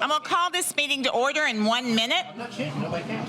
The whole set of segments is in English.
I'm going to call this meeting to order in 1 minute. I'm not cheating, nobody can.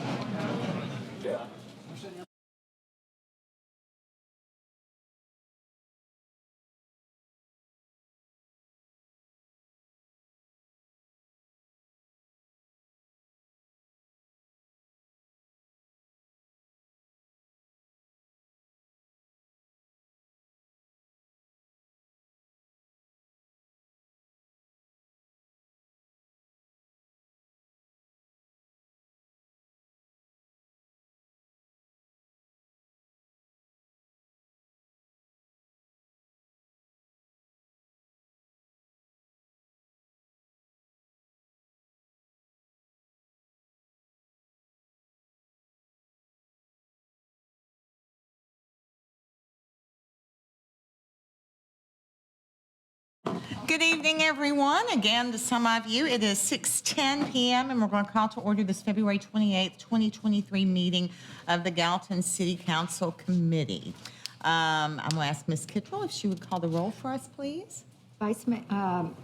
Good evening, everyone. Again, to some of you, it is 6:10 p.m., and we're going to call to order this February 28th, 2023 meeting of the Gallatin City Council Committee. I'm going to ask Ms. Kittrell if she would call the roll for us, please.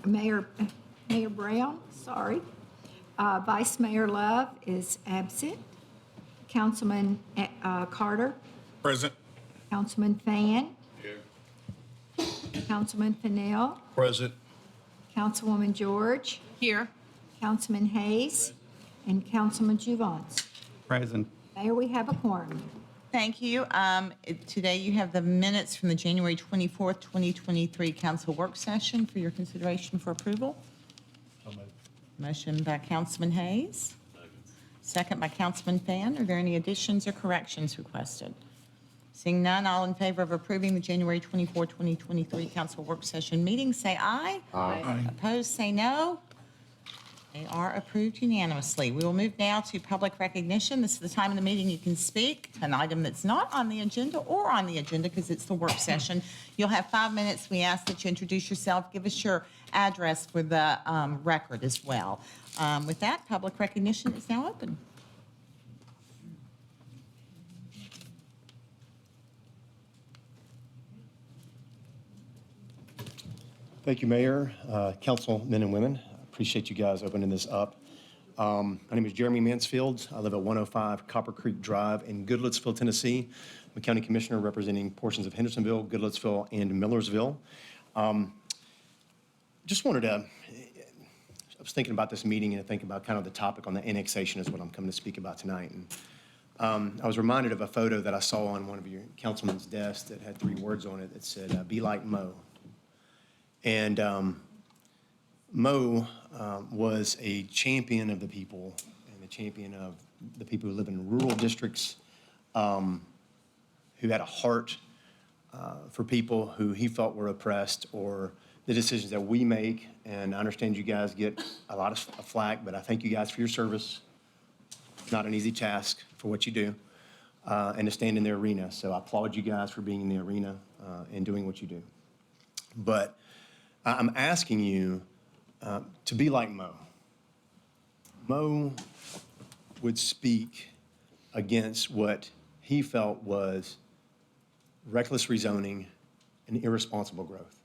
Mayor Brown, sorry. Vice Mayor Love is absent. Councilman Carter. Present. Councilman Fan. Here. Councilman Fennell. Present. Councilwoman George. Here. Councilman Hayes. And Councilman Juvance. Present. Mayor, we have a quorum. Thank you. Today you have the minutes from the January 24th, 2023 council work session for your consideration for approval. Motion by Councilman Hayes. Second by Councilman Fan. Are there any additions or corrections requested? Seeing none, all in favor of approving the January 24, 2023 council work session meeting, say aye. Aye. Opposed, say no. They are approved unanimously. We will move now to public recognition. This is the time of the meeting you can speak to an item that's not on the agenda or on the agenda because it's the work session. You'll have 5 minutes. We ask that you introduce yourself. Give us your address for the record as well. With that, public recognition is now open. Thank you, Mayor, councilmen and women. Appreciate you guys opening this up. My name is Jeremy Mansfield. I live at 105 Copper Creek Drive in Goodlettsville, Tennessee. I'm a county commissioner representing portions of Hendersonville, Goodlettsville, and Millersville. Just wanted to, I was thinking about this meeting and thinking about kind of the topic on the annexation is what I'm coming to speak about tonight. And I was reminded of a photo that I saw on one of your councilman's desk that had 3 words on it that said, "Be like Mo." And Mo was a champion of the people and a champion of the people who live in rural districts, who had a heart for people who he felt were oppressed or the decisions that we make. And I understand you guys get a lot of flack, but I thank you guys for your service. It's not an easy task for what you do and to stand in the arena. So I applaud you guys for being in the arena and doing what you do. But I'm asking you to be like Mo. Mo would speak against what he felt was reckless rezoning and irresponsible growth.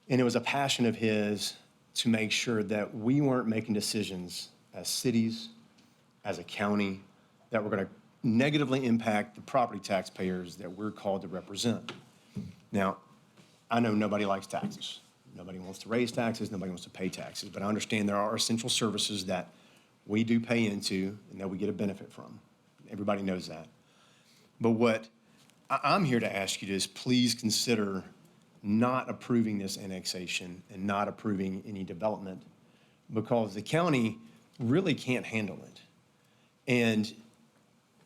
And it was a passion of his to make sure that we weren't making decisions as cities, as a county, that were going to negatively impact the property taxpayers that we're called to represent. Now, I know nobody likes taxes. Nobody wants to raise taxes, nobody wants to pay taxes, but I understand there are essential services that we do pay into and that we get a benefit from. Everybody knows that. But what I'm here to ask you to is please consider not approving this annexation and not approving any development because the county really can't handle it. And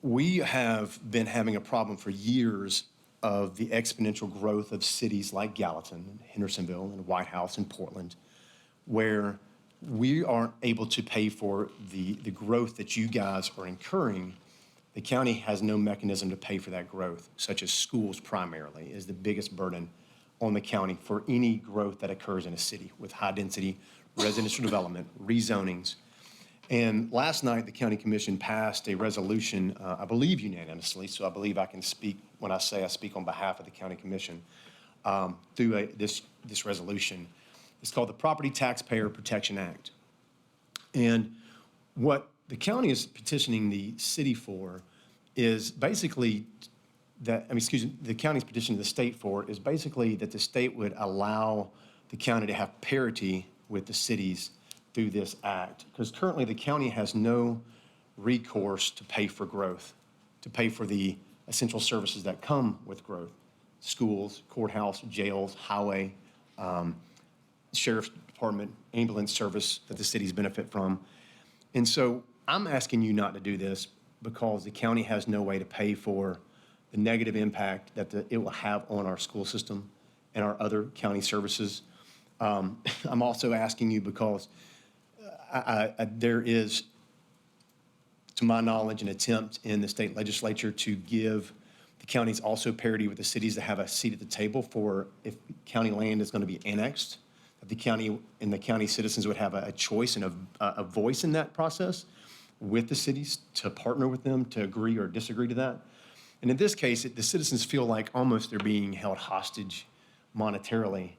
we have been having a problem for years of the exponential growth of cities like Gallatin, and Hendersonville, and White House, and Portland, where we aren't able to pay for the growth that you guys are incurring. The county has no mechanism to pay for that growth, such as schools primarily is the biggest burden on the county for any growth that occurs in a city with high-density residential development, rezonings. And last night, the County Commission passed a resolution, I believe unanimously, so I believe I can speak, when I say I speak on behalf of the County Commission, through this resolution It's called the Property Taxpayer Protection Act. And what the county is petitioning the city for is basically the county's petitioning the state for is basically that the state would allow the county to have parity with the cities through this act. Because currently the county has no recourse to pay for growth, to pay for the essential services that come with growth. Schools, courthouse, jails, highway, sheriff's department, ambulance service that the cities benefit from. And so I'm asking you not to do this because the county has no way to pay for the negative impact that it will have on our school system and our other county services. I'm also asking you because there is, to my knowledge, an attempt in the state legislature to give the counties also parity with the cities that have a seat at the table for if county land is going to be annexed, that the county and the county citizens would have a choice and a voice in that process with the cities to partner with them to agree or disagree to that. And in this case, the citizens feel like almost they're being held hostage monetarily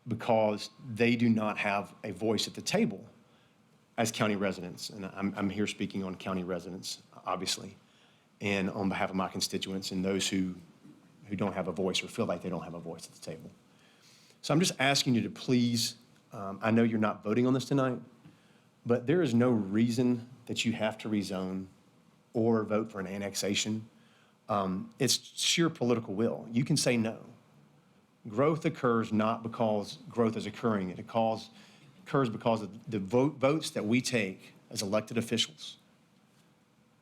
because they do not have a voice at the table as county residents. And I'm here speaking on county residents, obviously, and on behalf of my constituents and those who don't have a voice or feel like they don't have a voice at the table. So I'm just asking you to please, I know you're not voting on this tonight, but there is no reason that you have to rezone or vote for an annexation. It's sheer political will. You can say no. Growth occurs not because growth is occurring. It occurs because of the votes that we take as elected officials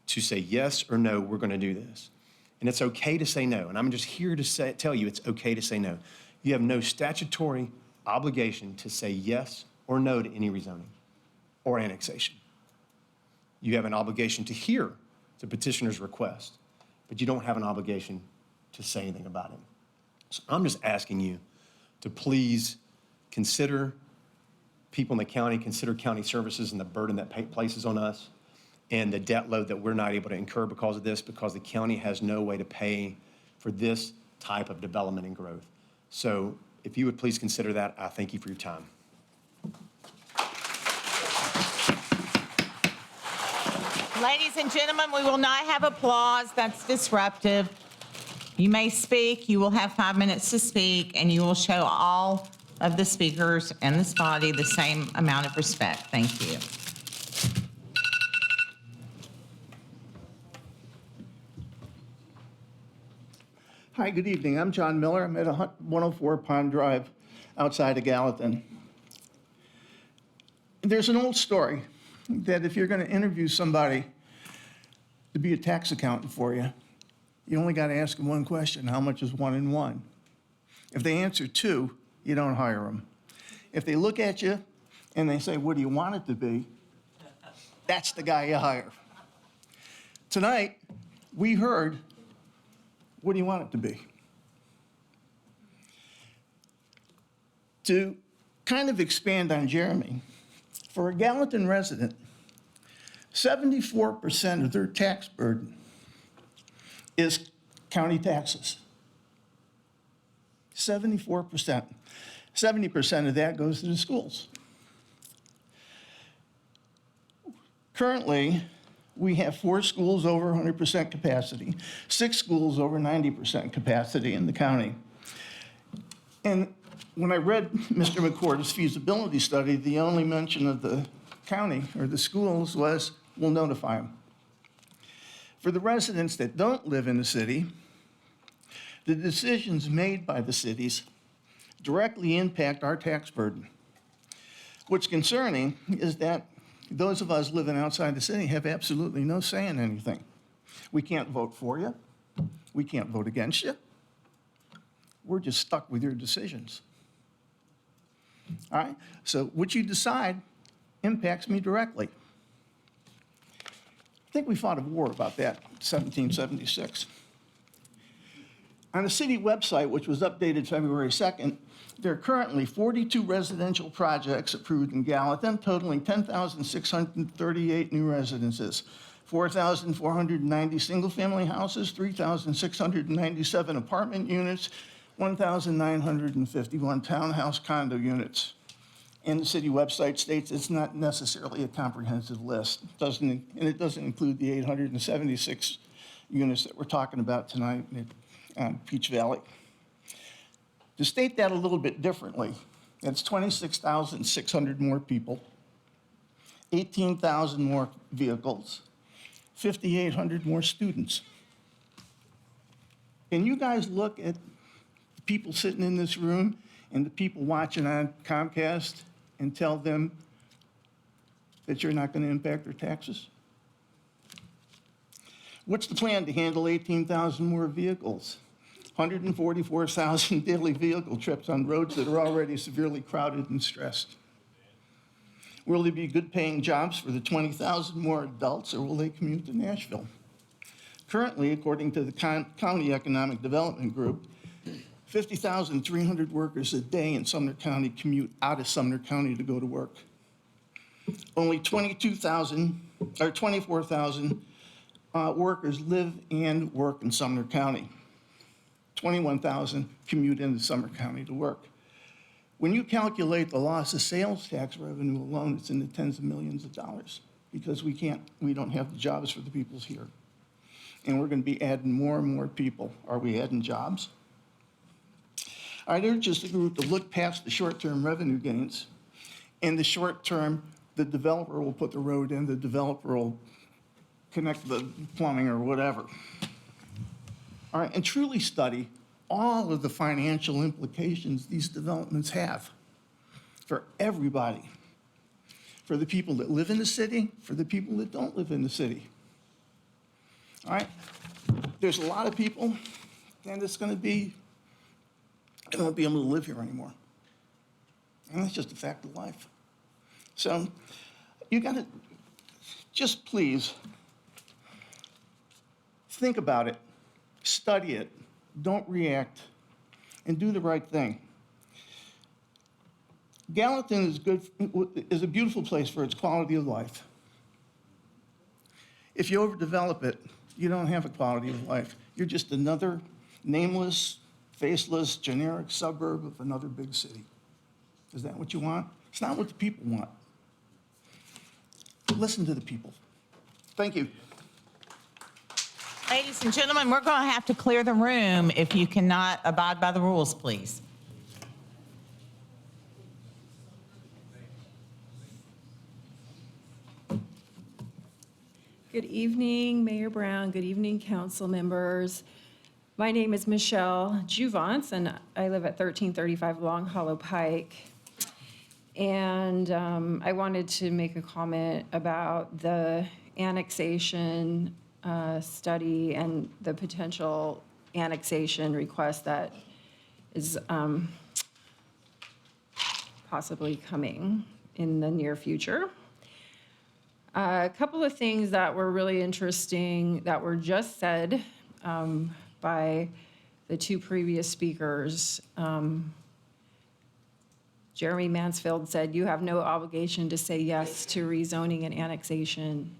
to say yes or no, we're going to do this. And it's okay to say no. And I'm just here to tell you it's okay to say no. You have no statutory obligation to say yes or no to any rezoning or annexation. You have an obligation to hear the petitioner's request, but you don't have an obligation to say anything about it. So I'm just asking you to please consider people in the county, consider county services and the burden that places on us and the debt load that we're not able to incur because of this, because the county has no way to pay for this type of development and growth. So if you would please consider that, I thank you for your time. Ladies and gentlemen, we will not have applause. That's disruptive. You may speak. You will have 5 minutes to speak, and you will show all of the speakers and this body the same amount of respect. Thank you. Hi, good evening. I'm John Miller. I'm at 104 Pond Drive outside of Gallatin. There's an old story that if you're going to interview somebody to be a tax accountant for you, you only got to ask them one question: how much is 1 and 1? If they answer 2, you don't hire them. If they look at you and they say, what do you want it to be? That's the guy you hire. Tonight, we heard, what do you want it to be? To kind of expand on Jeremy, for a Gallatin resident, 74% of their tax burden is county taxes. 74%. 70% of that goes to the schools. Currently, we have 4 schools over 100% capacity, 6 schools over 90% capacity in the county. And when I read Mr. McCord's feasibility study, the only mention of the county or the schools was, we'll notify them. For the residents that don't live in the city, the decisions made by the cities directly impact our tax burden. What's concerning is that those of us living outside the city have absolutely no say in anything. We can't vote for you. We can't vote against you. We're just stuck with your decisions. All right? So what you decide impacts me directly. I think we fought a war about that in 1776. On the city website, which was updated February 2nd, there are currently 42 residential projects approved in Gallatin, totaling 10,638 new residences, 4,490 single-family houses, 3,697 apartment units, 1,951 townhouse condo units. And the city website states it's not necessarily a comprehensive list. It doesn't include the 876 units that we're talking about tonight in Peach Valley. To state that a little bit differently, it's 26,600 more people, 18,000 more vehicles, 5,800 more students. Can you guys look at the people sitting in this room and the people watching on Comcast and tell them that you're not going to impact their taxes? What's the plan to handle 18,000 more vehicles? 144,000 daily vehicle trips on roads that are already severely crowded and stressed. Will there be good-paying jobs for the 20,000 more adults, or will they commute to Nashville? Currently, according to the County Economic Development Group, 50,300 workers a day in Sumner County commute out of Sumner County to go to work. Only 24,000 workers live and work in Sumner County. 21,000 commute into Sumner County to work. When you calculate the loss of sales tax revenue alone, it's in the tens of millions of dollars because we don't have the jobs for the people here. And we're going to be adding more and more people. Are we adding jobs? I'd urge the group to look past the short-term revenue gains. In the short term, the developer will put the road in, the developer will connect the plumbing or whatever. All right, and truly study all of the financial implications these developments have for everybody, for the people that live in the city, for the people that don't live in the city. All right, there's a lot of people, and they won't be able to live here anymore. And that's just a fact of life. So you got to just please think about it, study it, don't react, and do the right thing. Gallatin is a beautiful place for its quality of life. If you overdevelop it, you don't have a quality of life. You're just another nameless, faceless, generic suburb of another big city. Is that what you want? It's not what the people want. Listen to the people. Thank you. Ladies and gentlemen, we're going to have to clear the room if you cannot abide by the rules, please. Good evening, Mayor Brown. Good evening, council members. My name is Michelle Juvance, and I live at 1335 Long Hollow Pike. And I wanted to make a comment about the annexation study and the potential annexation request that is possibly coming in the near future. A couple of things that were really interesting that were just said by the two previous speakers. Jeremy Mansfield said, "You have no obligation to say yes to rezoning and annexation."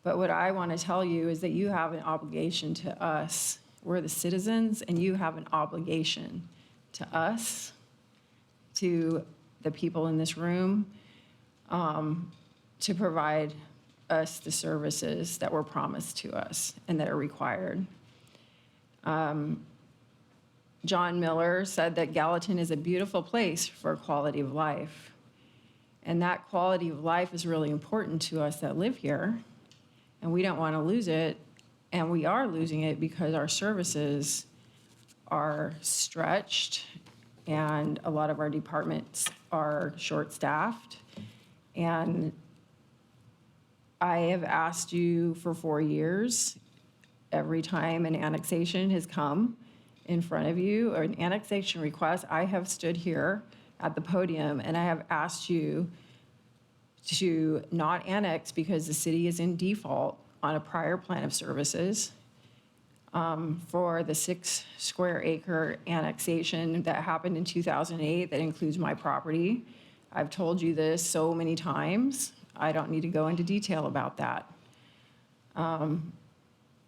But what I want to tell you is that you have an obligation to us. We're the citizens, and you have an obligation to us, to the people in this room, to provide us the services that were promised to us and that are required. John Miller said that Gallatin is a beautiful place for quality of life. And that quality of life is really important to us that live here. And we don't want to lose it. And we are losing it because our services are stretched and a lot of our departments are short-staffed. And I have asked you for 4 years, every time an annexation has come in front of you, or an annexation request, I have stood here at the podium and I have asked you to not annex because the city is in default on a prior plan of services for the 6 square acre annexation that happened in 2008 that includes my property. I've told you this so many times. I don't need to go into detail about that.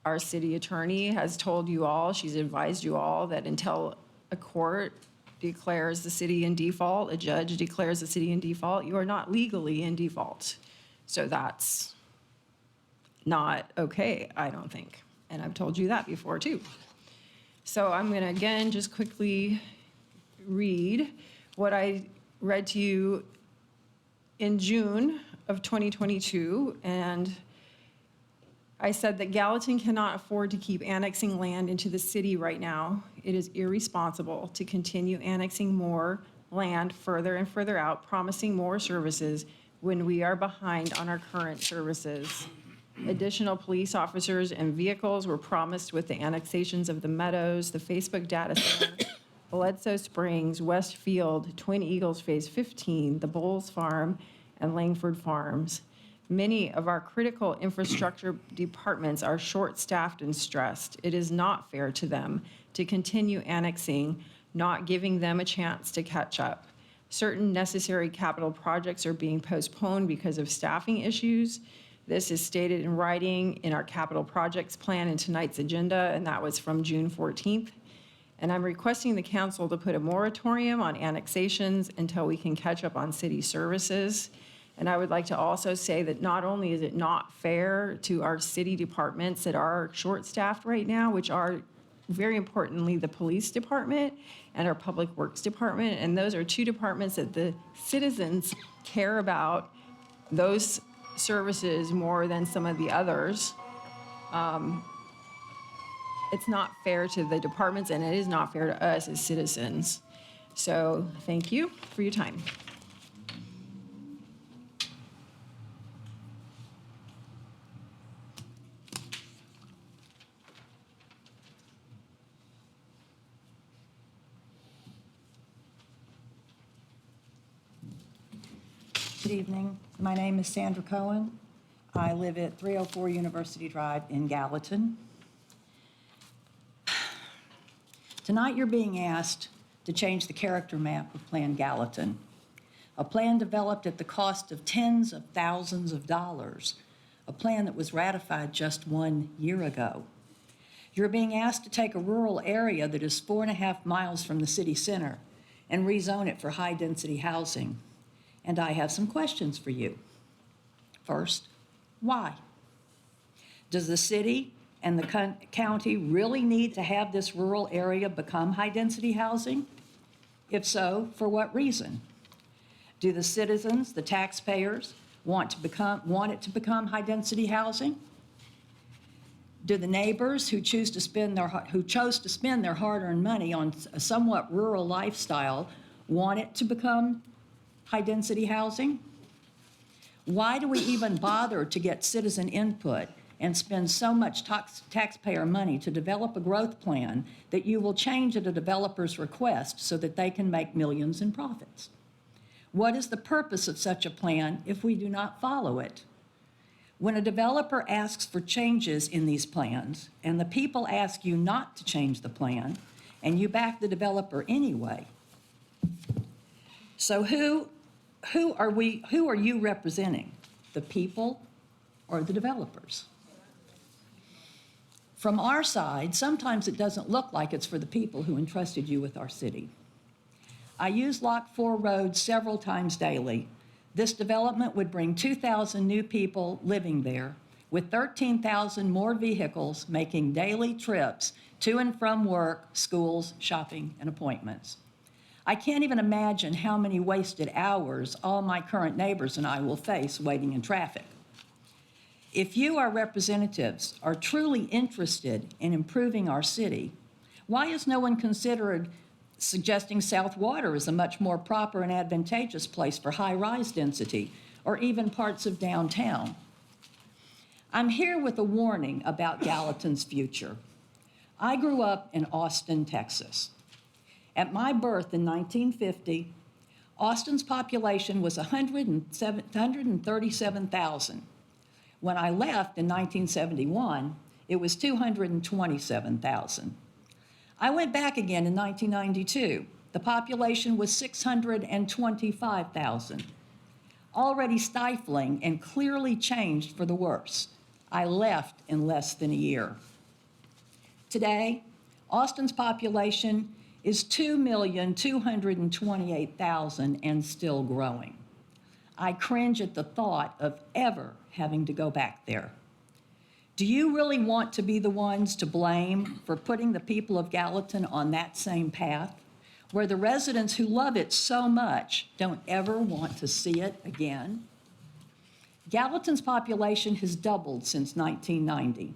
Our city attorney has told you all, she's advised you all that until a court declares the city in default, a judge declares the city in default, you are not legally in default. So that's not okay, I don't think. And I've told you that before, too. So I'm going to, again, just quickly read what I read to you in June of 2022, and I said that Gallatin cannot afford to keep annexing land into the city right now. It is irresponsible to continue annexing more land further and further out, promising more services when we are behind on our current services. Additional police officers and vehicles were promised with the annexations of the Meadows, the Facebook data center, Bledsoe Springs, Westfield, Twin Eagles Phase 15, the Bowles Farm, and Langford Farms. Many of our critical infrastructure departments are short-staffed and stressed. It is not fair to them to continue annexing, not giving them a chance to catch up. Certain necessary capital projects are being postponed because of staffing issues. This is stated in writing in our capital projects plan in tonight's agenda, and that was from June 14th. And I'm requesting the council to put a moratorium on annexations until we can catch up on city services. And I would like to also say that not only is it not fair to our city departments that are short-staffed right now, which are very importantly the police department and our public works department, and those are two departments that the citizens care about those services more than some of the others. It's not fair to the departments, and it is not fair to us as citizens. So thank you for your time. Good evening. My name is Sandra Cohen. I live at 304 University Drive in Gallatin. Tonight you're being asked to change the character map of Plan Gallatin, a plan developed at the cost of tens of thousands of dollars, a plan that was ratified just 1 year ago. You're being asked to take a rural area that is 4.5 miles from the city center and rezone it for high-density housing. And I have some questions for you. First, why? Does the city and the county really need to have this rural area become high-density housing? If so, for what reason? Do the citizens, the taxpayers, want it to become high-density housing? Do the neighbors who chose to spend their hard-earned money on a somewhat rural lifestyle want it to become high-density housing? Why do we even bother to get citizen input and spend so much taxpayer money to develop a growth plan that you will change at a developer's request so that they can make millions in profits? What is the purpose of such a plan if we do not follow it? When a developer asks for changes in these plans and the people ask you not to change the plan and you back the developer anyway, so who are you representing? The people or the developers? From our side, sometimes it doesn't look like it's for the people who entrusted you with our city. I use Lock 4 Road several times daily. This development would bring 2,000 new people living there, with 13,000 more vehicles making daily trips to and from work, schools, shopping, and appointments. I can't even imagine how many wasted hours all my current neighbors and I will face waiting in traffic. If you, our representatives, are truly interested in improving our city, why has no one considered suggesting South Water is a much more proper and advantageous place for high-rise density, or even parts of downtown? I'm here with a warning about Gallatin's future. I grew up in Austin, Texas. At my birth in 1950, Austin's population was 137,000. When I left in 1971, it was 227,000. I went back again in 1992. The population was 625,000. Already stifling and clearly changed for the worse. I left in less than a year. Today, Austin's population is 2,228,000 and still growing. I cringe at the thought of ever having to go back there. Do you really want to be the ones to blame for putting the people of Gallatin on that same path, where the residents who love it so much don't ever want to see it again? Gallatin's population has doubled since 1990.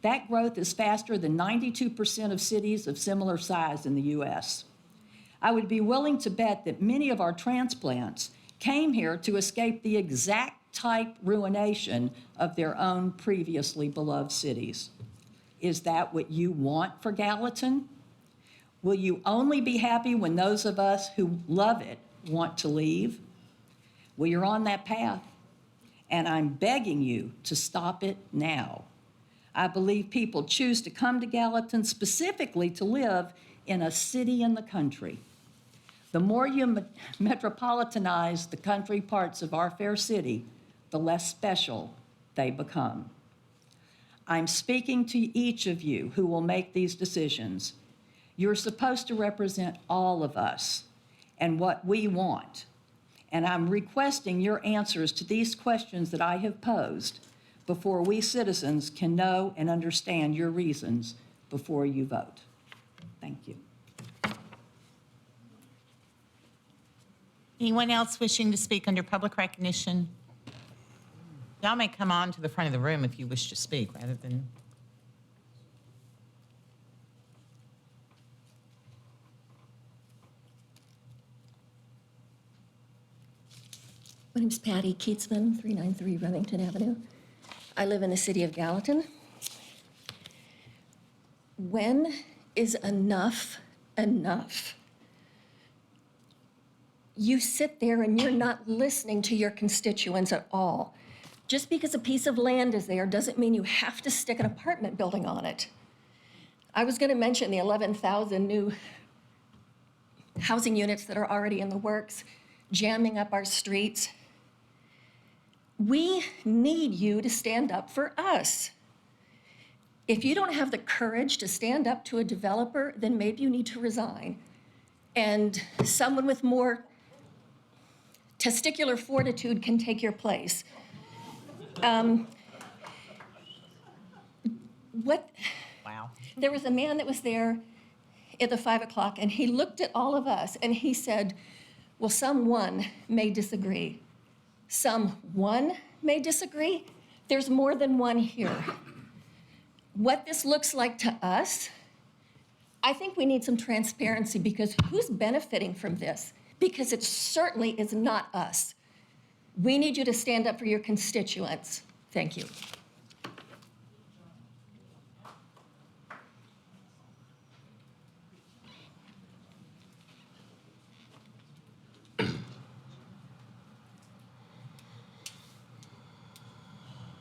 That growth is faster than 92% of cities of similar size in the U.S. I would be willing to bet that many of our transplants came here to escape the exact type ruination of their own previously beloved cities. Is that what you want for Gallatin? Will you only be happy when those of us who love it want to leave? Well, you're on that path, and I'm begging you to stop it now. I believe people choose to come to Gallatin specifically to live in a city in the country. The more you metropolitanize the country parts of our fair city, the less special they become. I'm speaking to each of you who will make these decisions. You're supposed to represent all of us and what we want. And I'm requesting your answers to these questions that I have posed before we citizens can know and understand your reasons before you vote. Thank you. Anyone else wishing to speak under public recognition? Y'all may come on to the front of the room if you wish to speak, rather than... My name's Patty Keatsman, 393 Remington Avenue. I live in the city of Gallatin. When is enough enough? You sit there and you're not listening to your constituents at all. Just because a piece of land is there doesn't mean you have to stick an apartment building on it. I was going to mention the 11,000 new housing units that are already in the works, jamming up our streets. We need you to stand up for us. If you don't have the courage to stand up to a developer, then maybe you need to resign. And someone with more testicular fortitude can take your place. Wow. There was a man that was there at the 5 o'clock, and he looked at all of us, and he said, well, someone may disagree. Someone may disagree. There's more than one here. What this looks like to us, I think we need some transparency, because who's benefiting from this? Because it certainly is not us. We need you to stand up for your constituents. Thank you.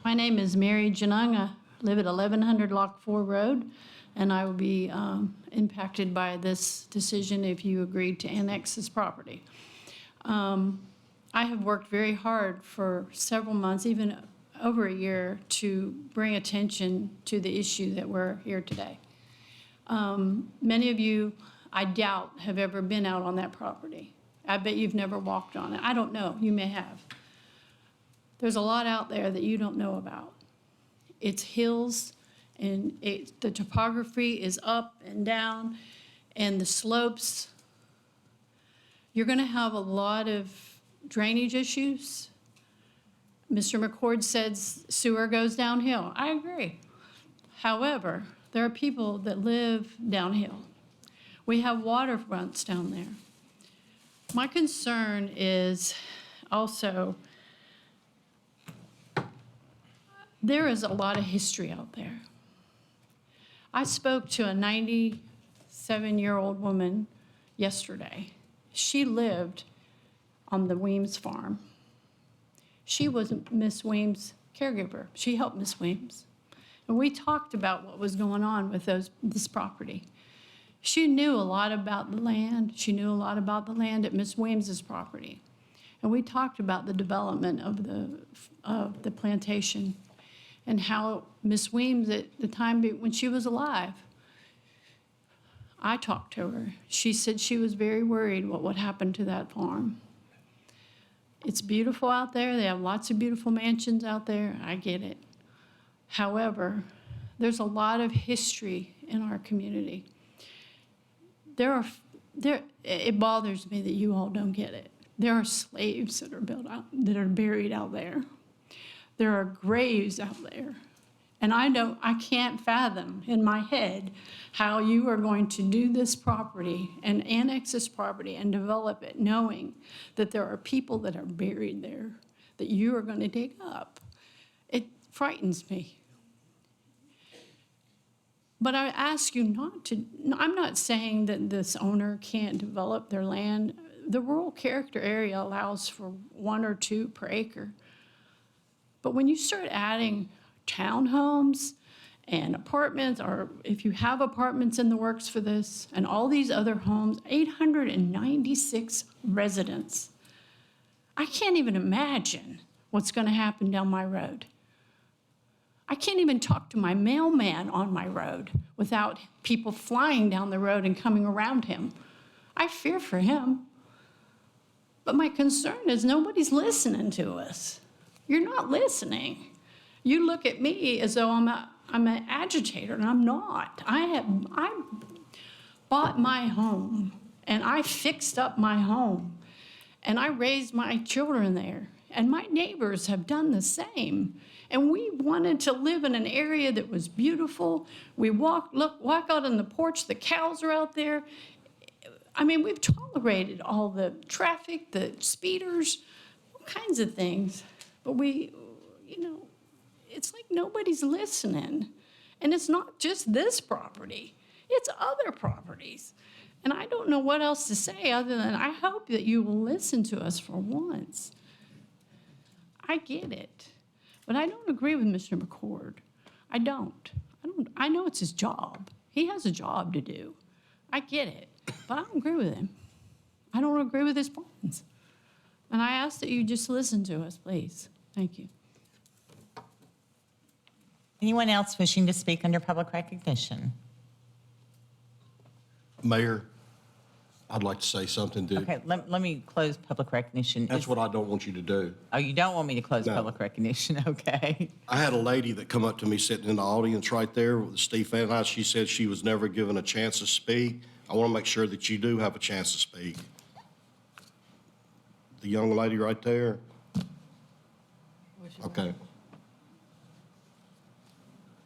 My name is Mary Janung. I live at 1100 Lock 4 Road, and I will be impacted by this decision if you agree to annex this property. I have worked very hard for several months, even over a year, to bring attention to the issue that we're here today. Many of you, I doubt, have ever been out on that property. I bet you've never walked on it. I don't know. You may have. There's a lot out there that you don't know about. It's hills, and the topography is up and down, and the slopes. You're going to have a lot of drainage issues. Mr. McCord said sewer goes downhill. I agree. However, there are people that live downhill. We have waterfronts down there. My concern is also, there is a lot of history out there. I spoke to a 97-year-old woman yesterday. She lived on the Weems farm. She was Miss Weems' caregiver. She helped Miss Weems. And we talked about what was going on with this property. She knew a lot about the land. She knew a lot about the land at Miss Weems' property. And we talked about the development of the plantation and how Miss Weems, at the time when she was alive, I talked to her. She said she was very worried what would happen to that farm. It's beautiful out there. They have lots of beautiful mansions out there. I get it. However, there's a lot of history in our community. It bothers me that you all don't get it. There are slaves that are that are buried out there. There are graves out there. And I can't fathom in my head how you are going to do this property and annex this property and develop it, knowing that there are people that are buried there that you are going to dig up. It frightens me. But I ask you not to, I'm not saying that this owner can't develop their land. The rural character area allows for 1 or 2 per acre. But when you start adding townhomes and apartments, or if you have apartments in the works for this, and all these other homes, 896 residents, I can't even imagine what's going to happen down my road. I can't even talk to my mailman on my road without people flying down the road and coming around him. I fear for him. But my concern is nobody's listening to us. You're not listening. You look at me as though I'm an agitator, and I'm not. I bought my home, and I fixed up my home, and I raised my children there, and my neighbors have done the same. And we wanted to live in an area that was beautiful. We walk out on the porch, the cows are out there. I mean, we've tolerated all the traffic, the speeders, all kinds of things. But it's like nobody's listening. And it's not just this property, it's other properties. And I don't know what else to say other than I hope that you will listen to us for once. I get it. But I don't agree with Mr. McCord. I don't. I know it's his job. He has a job to do. I get it. But I don't agree with him. I don't agree with his plans. And I ask that you just listen to us, please. Thank you. Anyone else wishing to speak under public recognition? Mayor, I'd like to say something to. Okay, let me close public recognition. That's what I don't want you to do. Oh, you don't want me to close No. public recognition? Okay. I had a lady that come up to me sitting in the audience right there with Steve Fan and I. She said she was never given a chance to speak. I want to make sure that you do have a chance to speak. The young lady right there. Okay.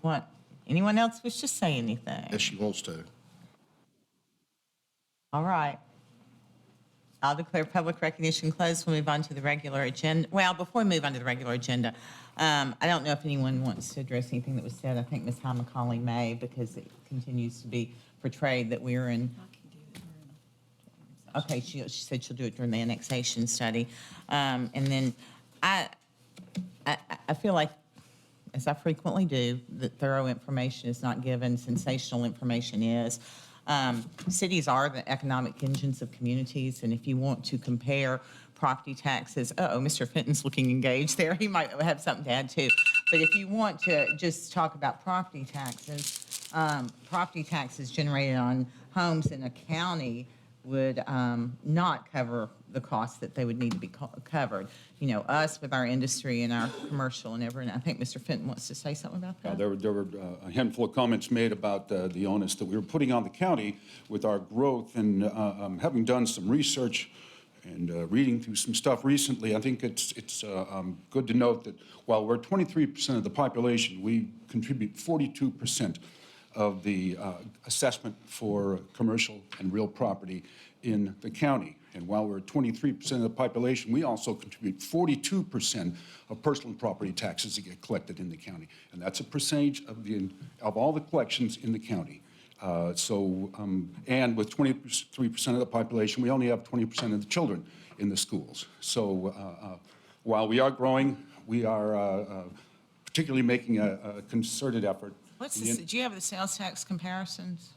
What? Anyone else wish to say anything? If she wants to. All right. I'll declare public recognition closed. We'll move on to the regular agenda. Well, before we move on to the regular agenda, I don't know if anyone wants to address anything that was said. I think Ms. Macaulay may, because it continues to be portrayed that we're in. Okay, she said she'll do it during the annexation study. And then I feel like, as I frequently do, that thorough information is not given, sensational information is. Cities are the economic engines of communities, and if you want to compare property taxes, Mr. Fenton's looking engaged there. He might have something to add too. But if you want to just talk about property taxes generated on homes in a county would not cover the costs that they would need to be covered. You know, us with our industry and our commercial and everything. I think Mr. Fenton wants to say something about that. There were a handful of comments made about the onus that we were putting on the county with our growth, and having done some research and reading through some stuff recently, I think it's good to note that while we're 23% of the population, we contribute 42% of the assessment for commercial and real property in the county. And while we're 23% of the population, we also contribute 42% of personal property taxes that get collected in the county. And that's a percentage of all the collections in the county. And with 23% of the population, we only have 20% of the children in the schools. So while we are growing, we are particularly making a concerted effort. Do you have the sales tax comparisons?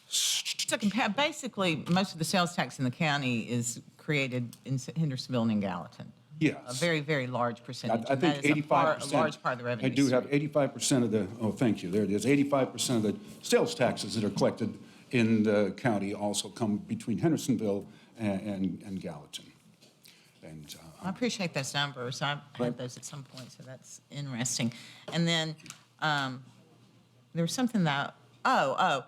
So basically, most of the sales tax in the county is created in Hendersonville and in Gallatin. Yes. a very, very large percentage. I and think that is a 85%. large part of the revenue. I do have stream. 85% of the, oh, thank you, there it is. 85% of the sales taxes that are collected in the county also come between Hendersonville and Gallatin. And I appreciate those numbers. I've had those at some point, so that's interesting. And then there was something that, I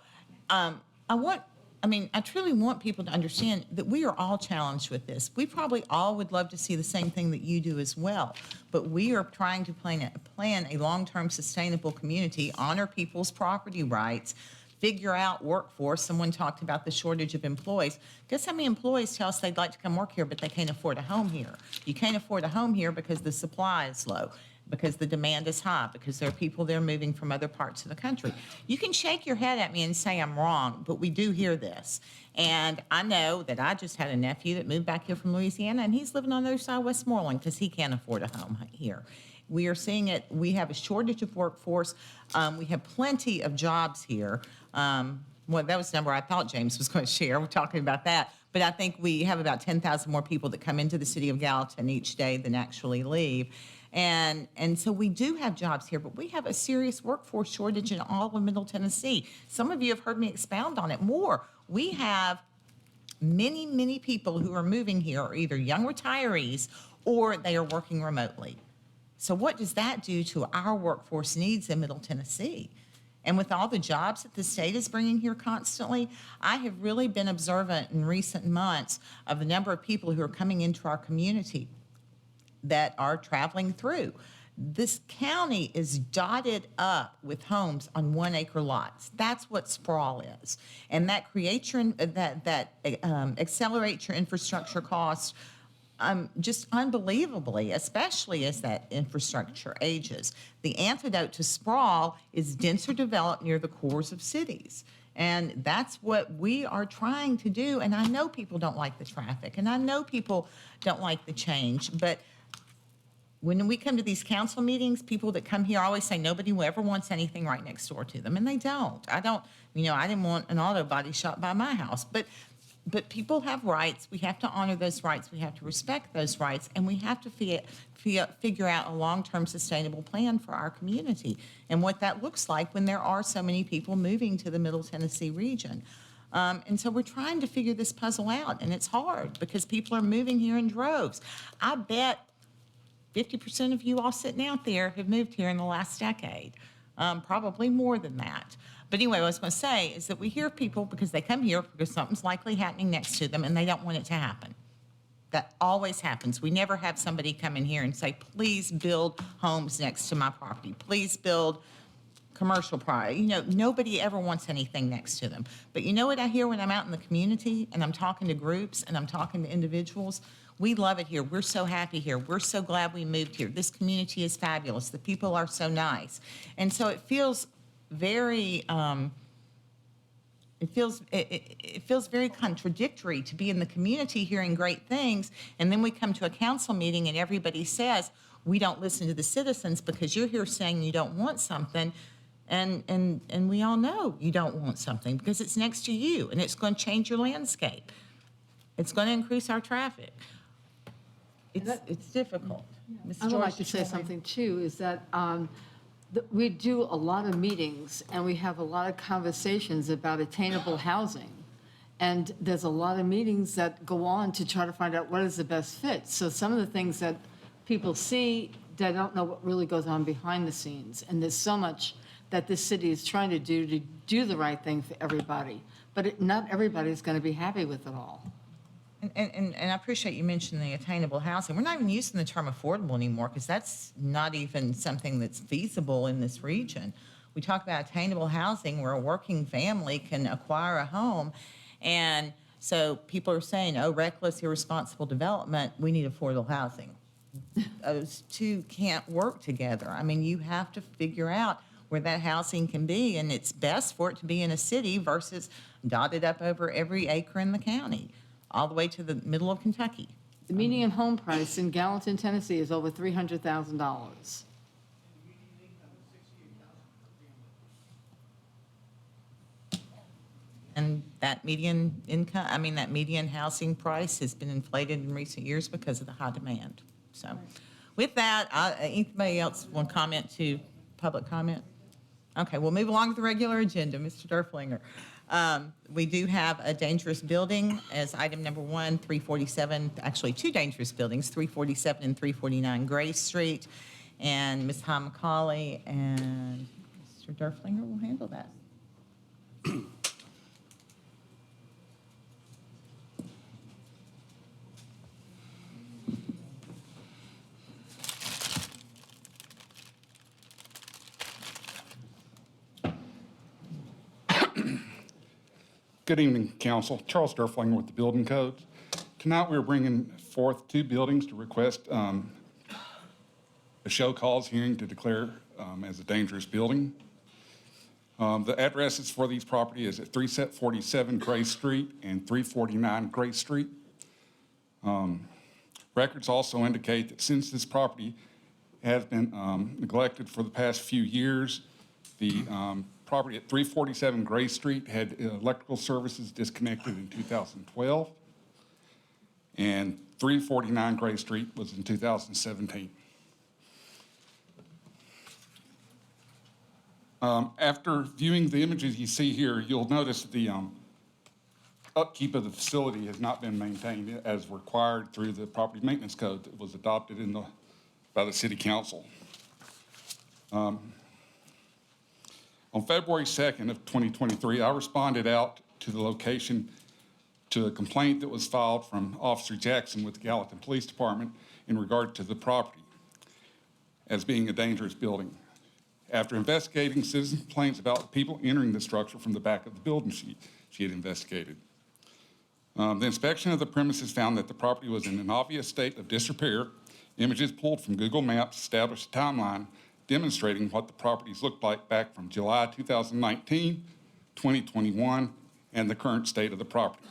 truly want people to understand that we are all challenged with this. We probably all would love to see the same thing that you do as well. But we are trying to plan a long-term sustainable community, honor people's property rights, figure out workforce. Someone talked about the shortage of employees. Guess how many employees tell us they'd like to come work here, but they can't afford a home here? You can't afford a home here because the supply is low, because the demand is high, because there are people there moving from other parts of the country. You can shake your head at me and say I'm wrong, but we do hear this. And I know that I just had a nephew that moved back here from Louisiana, and he's living on the other side of Westmoreland because he can't afford a home here. We are seeing it. We have a shortage of workforce. We have plenty of jobs here. Well, that was the number I thought James was going to share. We're talking about that. But I think we have about 10,000 more people that come into the city of Gallatin each day than actually leave. And so we do have jobs here, but we have a serious workforce shortage in all of Middle Tennessee. Some of you have heard me expound on it more. We have many, many people who are moving here are either young retirees or they are working remotely. So what does that do to our workforce needs in Middle Tennessee? And with all the jobs that the state is bringing here constantly, I have really been observant in recent months of the number of people who are coming into our community that are traveling through. This county is dotted up with homes on 1 acre lots. That's what sprawl is. And that creates accelerates your infrastructure costs just unbelievably, especially as that infrastructure ages. The antidote to sprawl is denser development near the cores of cities. And that's what we are trying to do. And I know people don't like the traffic, and I know people don't like the change, but when we come to these council meetings, people that come here always say nobody ever wants anything right next door to them, and they don't. I didn't want an auto body shop by my house, but people have rights. We have to honor those rights. We have to respect those rights, and we have to figure out a long-term sustainable plan for our community and what that looks like when there are so many people moving to the Middle Tennessee region. And so we're trying to figure this puzzle out, and it's hard because people are moving here in droves. I bet 50% of you all sitting out there have moved here in the last decade, probably more than that. But anyway, what I was going to say is that we hear people because they come here because something's likely happening next to them and they don't want it to happen. That always happens. We never have somebody come in here and say, please build homes next to my property. Please build commercial property. Nobody ever wants anything next to them. But you know what I hear when I'm out in the community and I'm talking to groups and I'm talking to individuals? We love it here. We're so happy here. We're so glad we moved here. This community is fabulous. The people are so nice. And so it feels very, it feels very contradictory to be in the community hearing great things, and then we come to a council meeting and everybody says, we don't listen to the citizens because you're here saying you don't want something, and we all know you don't want something because it's next to you, and it's going to change your landscape. It's going to increase our traffic. It's difficult. Mrs. I would George, like to say something too, is that we do a lot of meetings and we have a lot of conversations about attainable housing. And there's a lot of meetings that go on to try to find out what is the best fit. So some of the things that people see, they don't know what really goes on behind the scenes. And there's so much that this city is trying to do the right thing for everybody. But not everybody's going to be happy with it all. And I appreciate you mentioning the attainable housing. We're not even using the term affordable anymore because that's not even something that's feasible in this region. We talk about attainable housing where a working family can acquire a home. And so people are saying, oh, reckless, irresponsible development, we need affordable housing. Those two can't work together. I mean, you have to figure out where that housing can be, and it's best for it to be in a city versus dotted up over every acre in the county, all the way to the middle of Kentucky. The median home price in Gallatin, Tennessee is over $300,000. And that median income, that median housing price has been inflated in recent years because of the high demand. So with that, anybody else want to comment to public comment? Okay, we'll move along with the regular agenda. Mr. Durflinger. We do have a dangerous building as item number 1, 347, actually 2 dangerous buildings, 347 and 349 Gray Street. And Ms. Tom McCauley and Mr. Durflinger will handle that. Good evening, Council. Charles Durflinger with the Building Codes. Tonight, we're bringing forth 2 buildings to request a show cause hearing to declare as a dangerous building. The addresses for these property is at 347 Gray Street and 349 Gray Street. Records also indicate that since this property has been neglected for the past few years, the property at 347 Gray Street had electrical services disconnected in 2012, and 349 Gray Street was in 2017. After viewing the images you see here, you'll notice that the upkeep of the facility has not been maintained as required through the property maintenance code that was adopted by the City Council. On February 2nd of 2023, I responded out to the location to a complaint that was filed from Officer Jackson with the Gallatin Police Department in regard to the property as being a dangerous building. After investigating citizen complaints about people entering the structure from the back of the building she had investigated. The inspection of the premises found that the property was in an obvious state of disrepair. Images pulled from Google Maps established a timeline demonstrating what the properties looked like back from July 2019, 2021, and the current state of the property.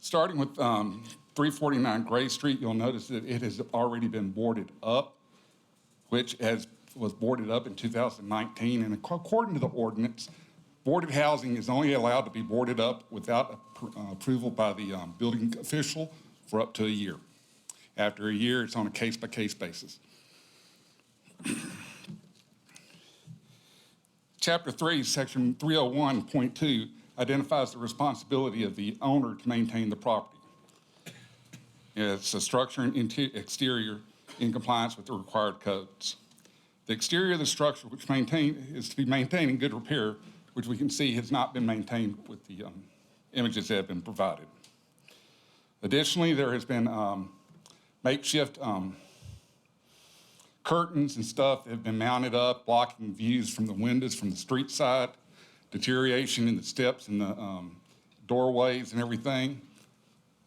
Starting with 349 Gray Street, you'll notice that it has already been boarded up, which was boarded up in 2019. And according to the ordinance, boarded housing is only allowed to be boarded up without approval by the building official for up to a year. After a year, it's on a case-by-case basis. Chapter 3, Section 301.2 identifies the responsibility of the owner to maintain the property. It's a structure and exterior in compliance with the required codes. The exterior of the structure is to be maintained in good repair, which we can see has not been maintained with the images that have been provided. Additionally, there has been makeshift curtains and stuff that have been mounted up, blocking views from the windows from the street side, deterioration in the steps and the doorways and everything,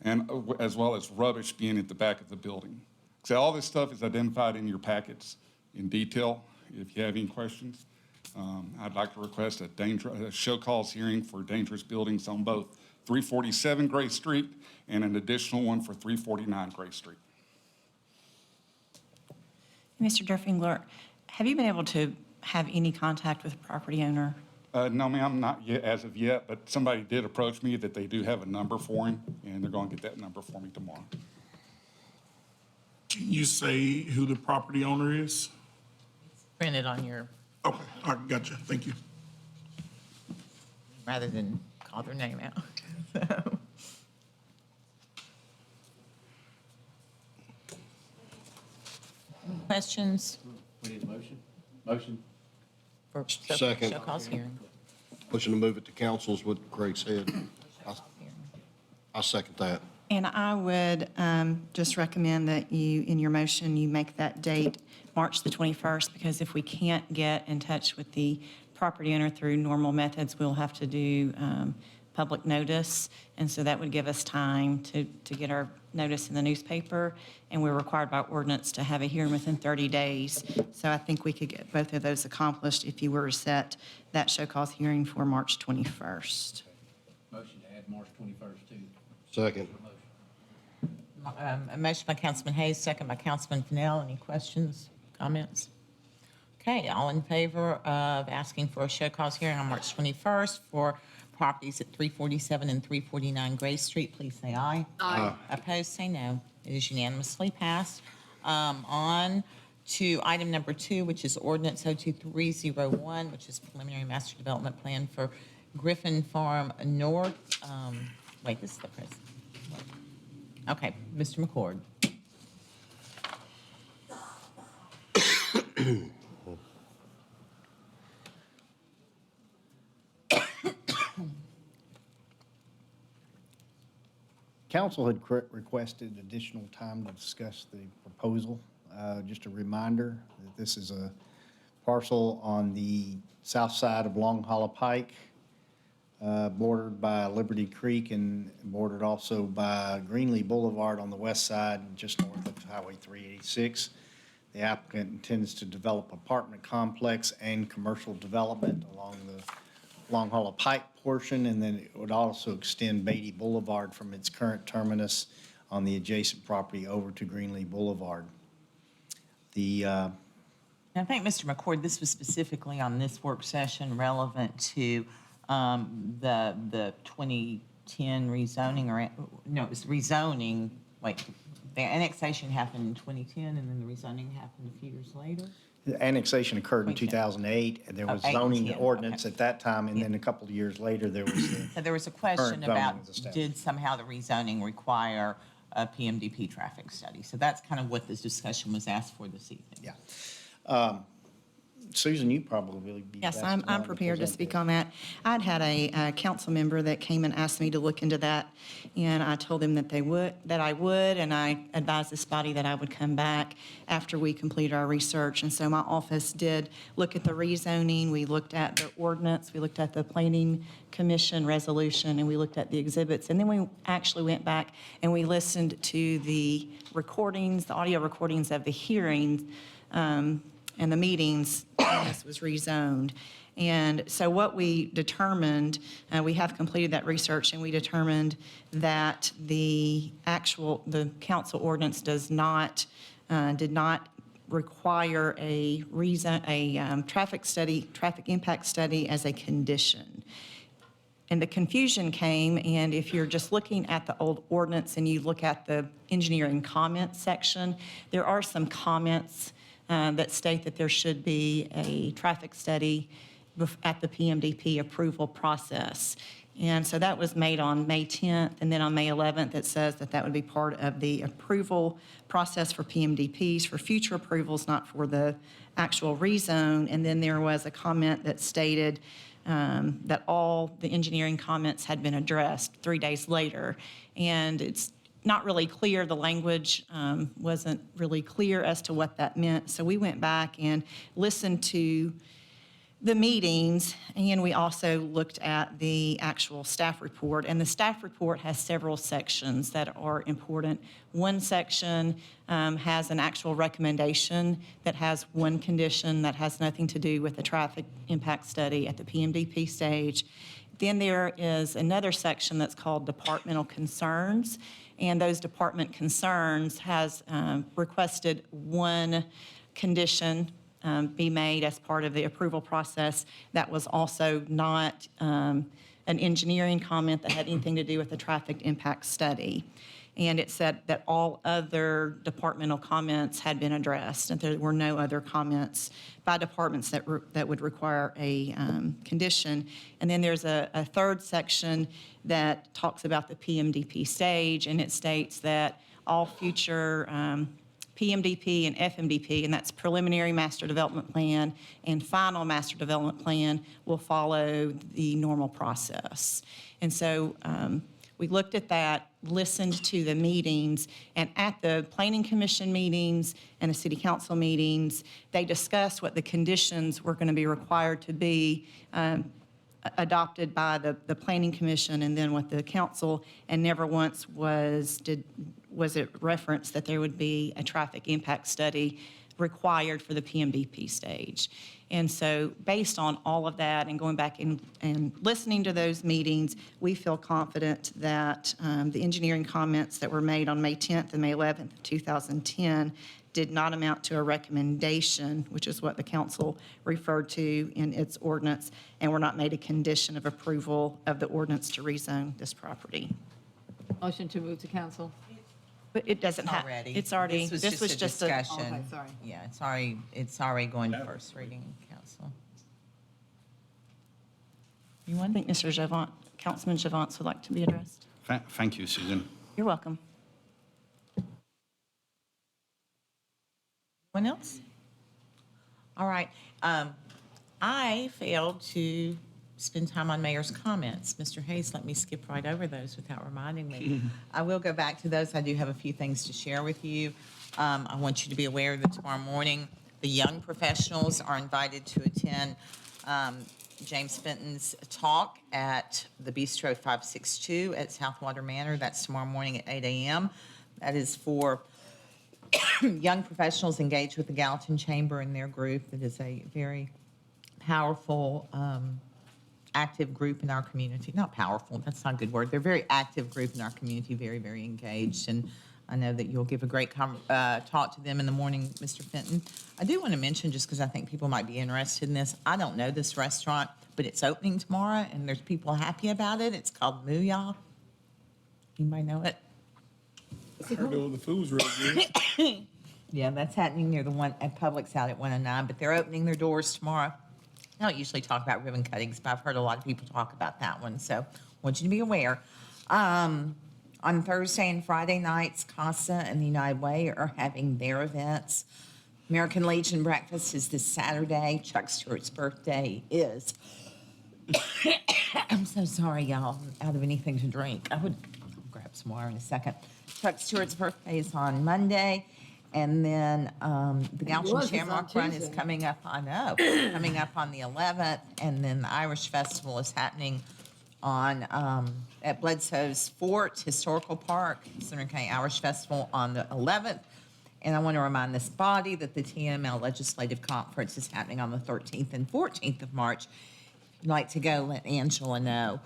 and as well as rubbish being at the back of the building. So all this stuff is identified in your packets in detail. If you have any questions, I'd like to request a show cause hearing for dangerous buildings on both 347 Gray Street and an additional one for 349 Gray Street. Mr. Durflinger, have you been able to have any contact with the property owner? No, ma'am, not yet, as of yet, but somebody did approach me that they do have a number for him, and they're going to get that number for me tomorrow. Can you say who the property owner is? Printed on your, Okay, all right, gotcha, thank you. rather than call their name out. So. Any questions? We need a motion? Motion? For Second. show cause hearing? Motion to move it to council is what Greg said. I second that. And I would just recommend that you, in your motion, you make that date March the 21st, because if we can't get in touch with the property owner through normal methods, we'll have to do public notice. And so that would give us time to get our notice in the newspaper. And we're required by ordinance to have a hearing within 30 days. So I think we could get both of those accomplished if you were to set that show cause hearing for March 21st. Motion to add March 21st to. Second. A motion by Councilman Hayes, second by Councilman Fennell. Any questions, comments? Okay, all in favor of asking for a show cause hearing on March 21st for properties at 347 and 349 Gray Street, please say aye. Aye. Opposed, say no. It is unanimously passed. On to item number 2, which is ordinance 02301, which is preliminary master development plan for Griffin Farm North. Wait, this is the president. Okay, Mr. McCord. Council had requested additional time to discuss the proposal. Just a reminder that this is a parcel on the south side of Long Hollow Pike, bordered by Liberty Creek and bordered also by Greenlee Boulevard on the west side, just north of Highway 386. The applicant intends to develop apartment complex and commercial development along the Long Hollow Pike portion, and then it would also extend Beatty Boulevard from its current terminus on the adjacent property over to Greenlee Boulevard. I think, Mr. McCord, this was specifically on this work session relevant to the 2010 rezoning, or, no, it was rezoning, like, the annexation happened in 2010, and then the rezoning happened a few years later? The annexation occurred in 2010. 2008, and there was 8 and zoning 10, ordinance okay. at that time, and then a couple of years later, there was the So there was a question Current zoning about, was established. did somehow the rezoning require a PMDP traffic study? So that's kind of what this discussion was asked for this evening. Yeah. Susan, you probably be Yes, best I'm one prepared to present speak this. on that. I'd had a council member that came and asked me to look into that, and I told them that I would, and I advised this body that I would come back after we completed our research. And so my office did look at the rezoning, we looked at the ordinance, we looked at the planning commission resolution, and we looked at the exhibits. And then we actually went back and we listened to the recordings, the audio recordings of the hearings, and the meetings when this was rezoned. And so what we determined, we have completed that research, and we determined that the council ordinance did not require a traffic impact study as a condition. And the confusion came, and if you're just looking at the old ordinance and you look at the engineering comments section, there are some comments that state that there should be a traffic study at the PMDP approval process. And so that was made on May 10th, and then on May 11th, it says that that would be part of the approval process for PMDPs for future approvals, not for the actual rezone. And then there was a comment that stated that all the engineering comments had been addressed 3 days later. And it's not really clear, the language wasn't really clear as to what that meant. So we went back and listened to the meetings, and we also looked at the actual staff report. And the staff report has several sections that are important. One section has an actual recommendation that has one condition that has nothing to do with the traffic impact study at the PMDP stage. Then there is another section that's called departmental concerns, and those department concerns has requested one condition be made as part of the approval process that was also not an engineering comment that had anything to do with the traffic impact study. And it said that all other departmental comments had been addressed, and there were no other comments by departments that would require a condition. And then there's a third section that talks about the PMDP stage, and it states that all future PMDP and FMDP, and that's preliminary master development plan and final master development plan, will follow the normal process. And so we looked at that, listened to the meetings, and at the Planning Commission meetings and the City Council meetings, they discussed what the conditions were going to be required to be adopted by the Planning Commission and then with the council, and never once was it referenced that there would be a traffic impact study required for the PMDP stage. And so based on all of that and going back and listening to those meetings, we feel confident that the engineering comments that were made on May 10th and May 11th, 2010 did not amount to a recommendation, which is what the council referred to in its ordinance, and were not made a condition of approval of the ordinance to rezone this property. Motion to move to council. But it doesn't have, already. it's already, this was a just a, discussion. Okay, sorry. Yeah, it's already going to first reading in council. I think Mr. Javant, Councilman Javance would like to be addressed. Thank you, Susan. You're welcome. Anyone else? All right. I failed to spend time on mayor's comments. Mr. Hayes let me skip right over those without reminding me. I will go back to those. I do have a few things to share with you. I want you to be aware that tomorrow morning, the young professionals are invited to attend James Fenton's talk at the Bistro 562 at Southwater Manor. That's tomorrow morning at 8 a.m. That is for young professionals engaged with the Gallatin Chamber and their group. That is a very powerful, active group in our community. Not powerful, that's not a good word. They're a very active group in our community, very, very engaged. And I know that you'll give a great talk to them in the morning, Mr. Fenton. I do want to mention, just because I think people might be interested in this, I don't know this restaurant, but it's opening tomorrow, and there's people happy about it. It's called Mooyah. Anybody know it? I heard the food's really good. Yeah, that's happening near the one at Publix out at 109, but they're opening their doors tomorrow. I don't usually talk about ribbon cuttings, but I've heard a lot of people talk about that one, so I want you to be aware. On Thursday and Friday nights, CASA and the United Way are having their events. American Legion Breakfast is this Saturday. Chuck Stewart's birthday is. I'm so sorry, y'all, I'm out of anything to drink. I'll grab some water in a second. Chuck Stewart's birthday is on Monday. And then the Gallatin Yours is on Shamrock Run is Tuesday. coming up, I know, coming up on the 11th. And then the Irish Festival is happening on at Bledsoe's Fort Historical Park, Center County Irish Festival on the 11th. And I want to remind this body that the TML Legislative Conference is happening on the 13th and 14th of March. If you'd like to go, let Angela know.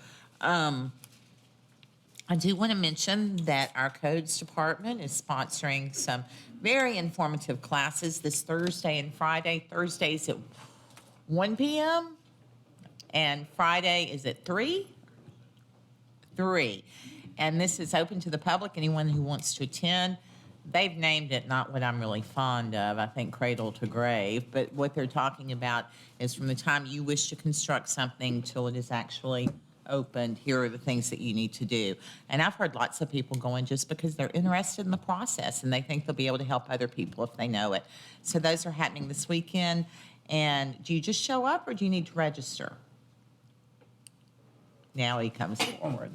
I do want to mention that our codes department is sponsoring some very informative classes this Thursday and Friday. Thursday's at 1 p.m. and Friday is at 3? 3. And this is open to the public, anyone who wants to attend. They've named it not what I'm really fond of, I think cradle to grave, but what they're talking about is from the time you wish to construct something till it is actually opened, here are the things that you need to do. And I've heard lots of people going just because they're interested in the process and they think they'll be able to help other people if they know it. So those are happening this weekend. And do you just show up or do you need to register? Now he comes forward.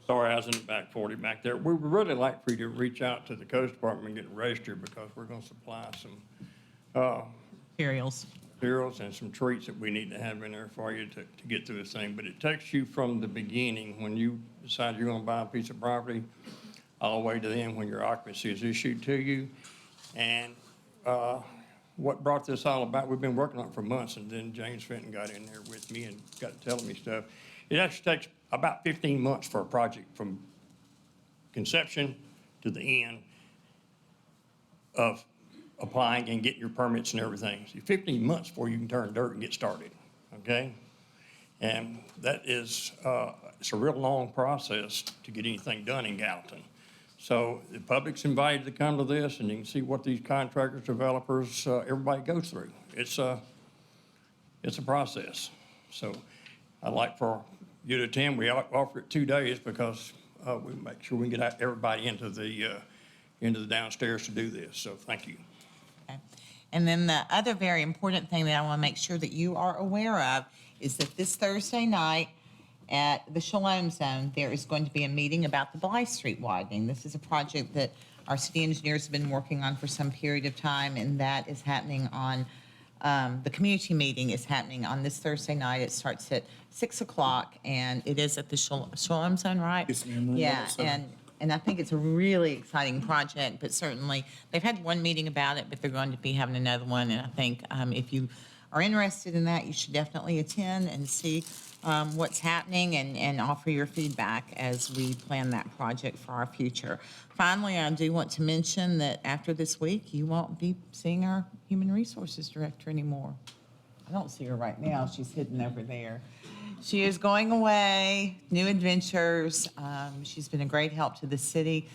Sorry, I was in the back 40 back there. We would really like for you to reach out to the Coast Department and get registered because we're going to supply some Materials. materials and some treats that we need to have in there for you to get through this thing. But it takes you from the beginning, when you decide you're going to buy a piece of property, all the way to the end when your occupancy is issued to you. And what brought this all about, we've been working on it for months, and then James Fenton got in there with me and got telling me stuff. It actually takes about 15 months for a project from conception to the end of applying and getting your permits and everything. So 15 months before you can turn dirt and get started, okay? And that is, it's a real long process to get anything done in Gallatin. So the public's invited to come to this, and you can see what these contractors, developers, everybody goes through. It's a process. So I'd like for you to attend. We offer it 2 days because we make sure we can get everybody into the downstairs to do this. So thank you. Okay. And then the other very important thing that I want to make sure that you are aware of is that this Thursday night at the Shalom Zone, there is going to be a meeting about the Bly Street widening. This is a project that our city engineers have been working on for some period of time, and that is happening on, the community meeting is happening on this Thursday night. It starts at 6 o'clock, and it is at the Shalom Zone, right? Yes, ma'am. Yeah, and I think it's a really exciting project, but certainly, they've had one meeting about it, but they're going to be having another one, and I think if you are interested in that, you should definitely attend and see what's happening and offer your feedback as we plan that project for our future. Finally, I do want to mention that after this week, you won't be seeing our Human Resources Director anymore. I don't see her right now. She's hidden over there. She is going away, new adventures. She's been a great help to the city.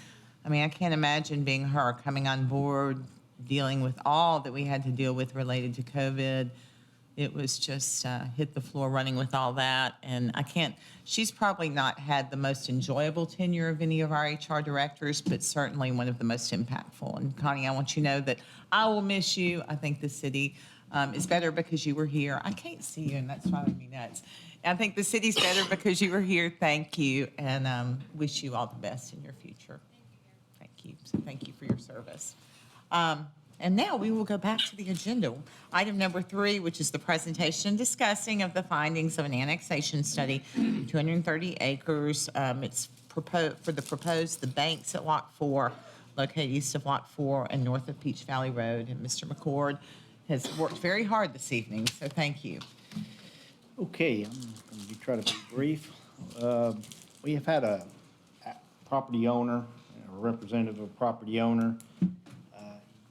I mean, I can't imagine being her coming on board, dealing with all that we had to deal with related to COVID. It was just hit the floor running with all that. And she's probably not had the most enjoyable tenure of any of our HR directors, but certainly one of the most impactful. And Connie, I want you to know that I will miss you. I think the city is better because you were here. I can't see you, and that's driving me nuts. I think the city's better because you were here. Thank you, and wish you all the best in your future. Thank you. So thank you for your service. And now we will go back to the agenda. Item number 3, which is the presentation and discussing of the findings of an annexation study, 230 acres. It's proposed for the banks at Lot 4, located east of Lot 4 and north of Peach Valley Road. And Mr. McCord has worked very hard this evening, so thank you. Okay, I'm going to try to be brief. We have had a property owner, a representative of a property owner,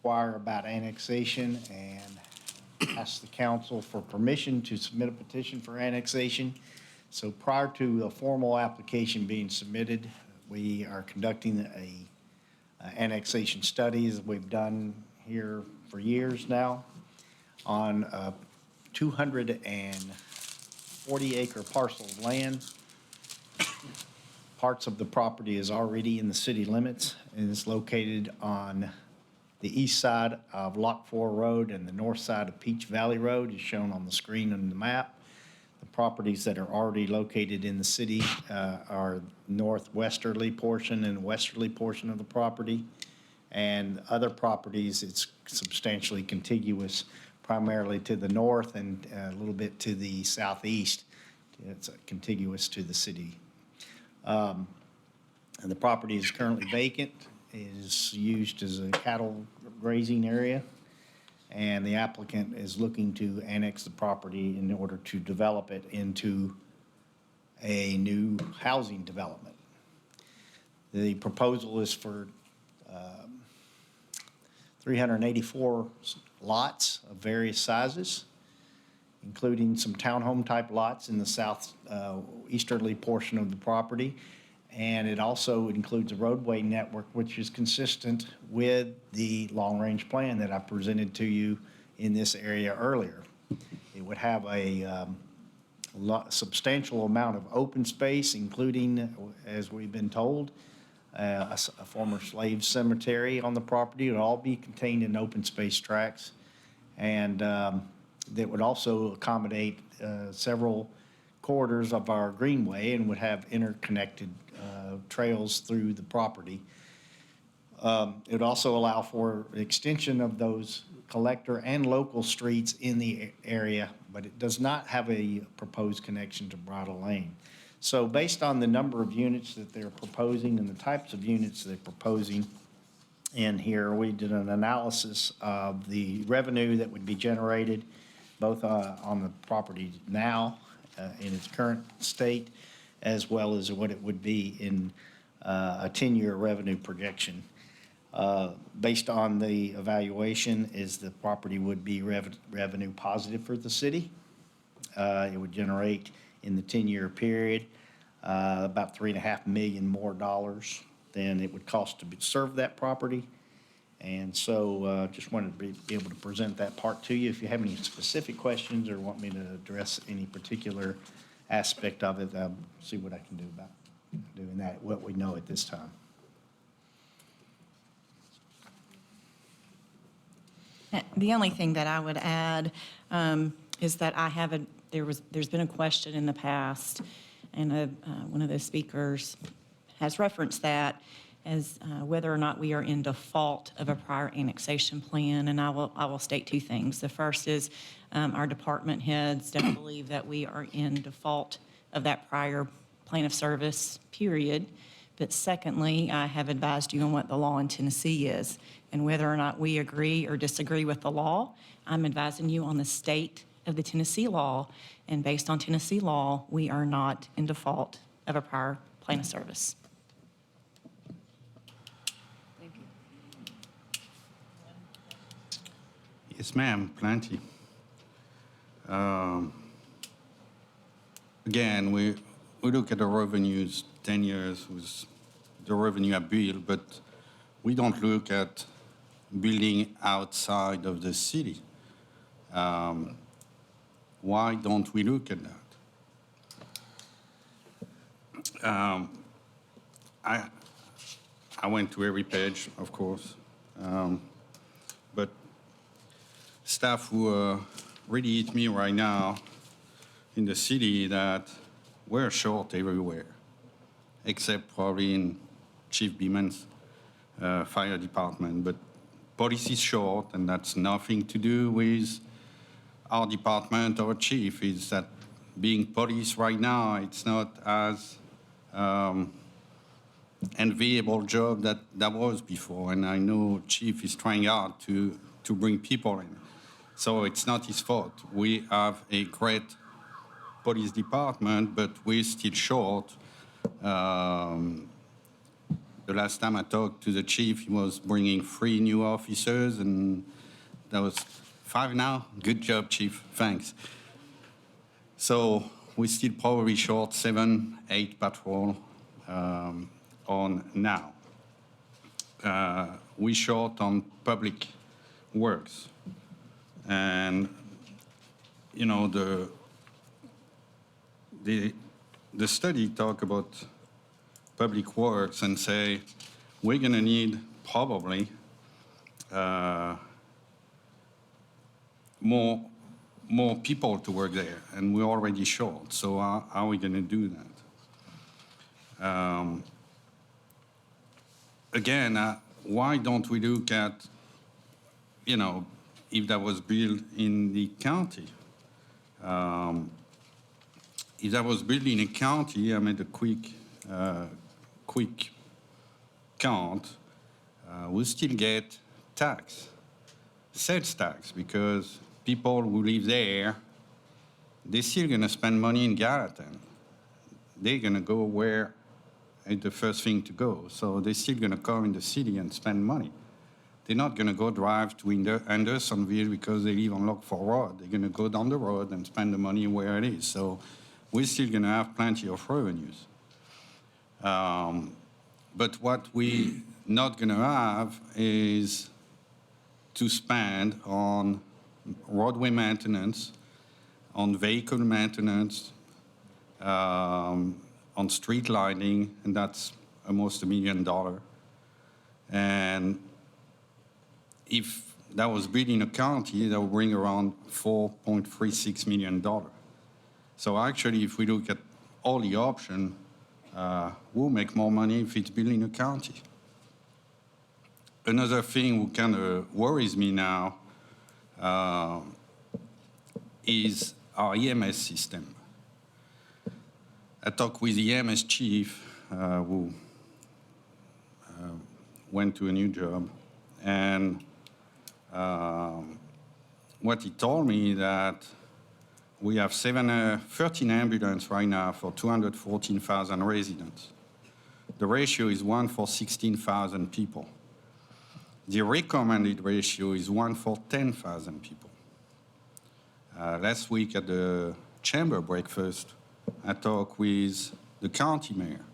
inquire about annexation and ask the council for permission to submit a petition for annexation. So prior to a formal application being submitted, we are conducting annexation studies we've done here for years now on a 240-acre parcel of land. Parts of the property is already in the city limits and is located on the east side of Lock 4 Road and the north side of Peach Valley Road is shown on the screen on the map. The properties that are already located in the city are northwesterly portion and westerly portion of the property. And other properties, it's substantially contiguous, primarily to the north and a little bit to the southeast. It's contiguous to the city. And the property is currently vacant. It is used as a cattle grazing area. And the applicant is looking to annex the property in order to develop it into a new housing development. The proposal is for 384 lots of various sizes, including some townhome type lots in the south easterly portion of the property. And it also includes a roadway network, which is consistent with the long-range plan that I presented to you in this area earlier. It would have a substantial amount of open space, including, as we've been told, a former slave cemetery on the property. It would all be contained in open space tracts. And that would also accommodate several corridors of our greenway and would have interconnected trails through the property. It would also allow for extension of those collector and local streets in the area, but it does not have a proposed connection to Bridle Lane. So based on the number of units that they're proposing and the types of units they're proposing in here, we did an analysis of the revenue that would be generated both on the property now in its current state, as well as what it would be in a 10-year revenue projection. Based on the evaluation, is the property would be revenue positive for the city. It would generate in the 10-year period about $3.5 million more dollars than it would cost to serve that property. And so just wanted to be able to present that part to you. If you have any specific questions or want me to address any particular aspect of it, I'll see what I can do about doing that, what we know at this time. The only thing that I would add is that there's been a question in the past, and one of the speakers has referenced that as whether or not we are in default of a prior annexation plan, and I will state two things. The first is our department heads don't believe that we are in default of that prior plan of service, period. But secondly, I have advised you on what the law in Tennessee is, and whether or not we agree or disagree with the law, I'm advising you on the state of the Tennessee law, and based on Tennessee law, we are not in default of a prior plan of service. Thank you. Yes, ma'am, plenty. Again, we look at the revenues 10 years with the revenue at build, but we don't look at building outside of the city. Why don't we look at that? I went to every page, of course, but staff who really hit me right now in the city that we're short everywhere, except probably in Chief Beeman's fire department. But police is short, and that's nothing to do with our department or chief. Is that being police right now, it's not as enviable job that was before. And I know chief is trying hard to bring people in. So it's not his fault. We have a great police department, but we're still short. The last time I talked to the chief, he was bringing 3 new officers, and that was 5 now. Good job, chief. Thanks. So we're still probably short 7, 8 patrol on now. We're short on public works. And, you know, the study talk about public works and say we're going to need probably more people to work there, and we're already short. So how are we going to do that? Again, why don't we look at, you know, if that was built in the county? If that was built in a county, I made a quick count, we still get tax, sales tax, because people who live there, they're still going to spend money in Gallatin. They're going to go where it's the first thing to go. So they're still going to come in the city and spend money. They're not going to go drive to Andersonville because they live on Lockford Road. They're going to go down the road and spend the money where it is. So we're still going to have plenty of revenues. But what we're not going to have is to spend on roadway maintenance, on vehicle maintenance, on street lighting, and that's almost $1 million. And if that was built in a county, that would bring around $4.36 million. So actually, if we look at all the options, we'll make more money if it's built in a county. Another thing that kind of worries me now is our EMS system. I talked with the EMS chief who went to a new job, and what he told me that we have 13 ambulances right now for 214,000 residents. The ratio is 1 for 16,000 people. The recommended ratio is 1 for 10,000 people. Last week at the chamber breakfast, I talked with the county mayor,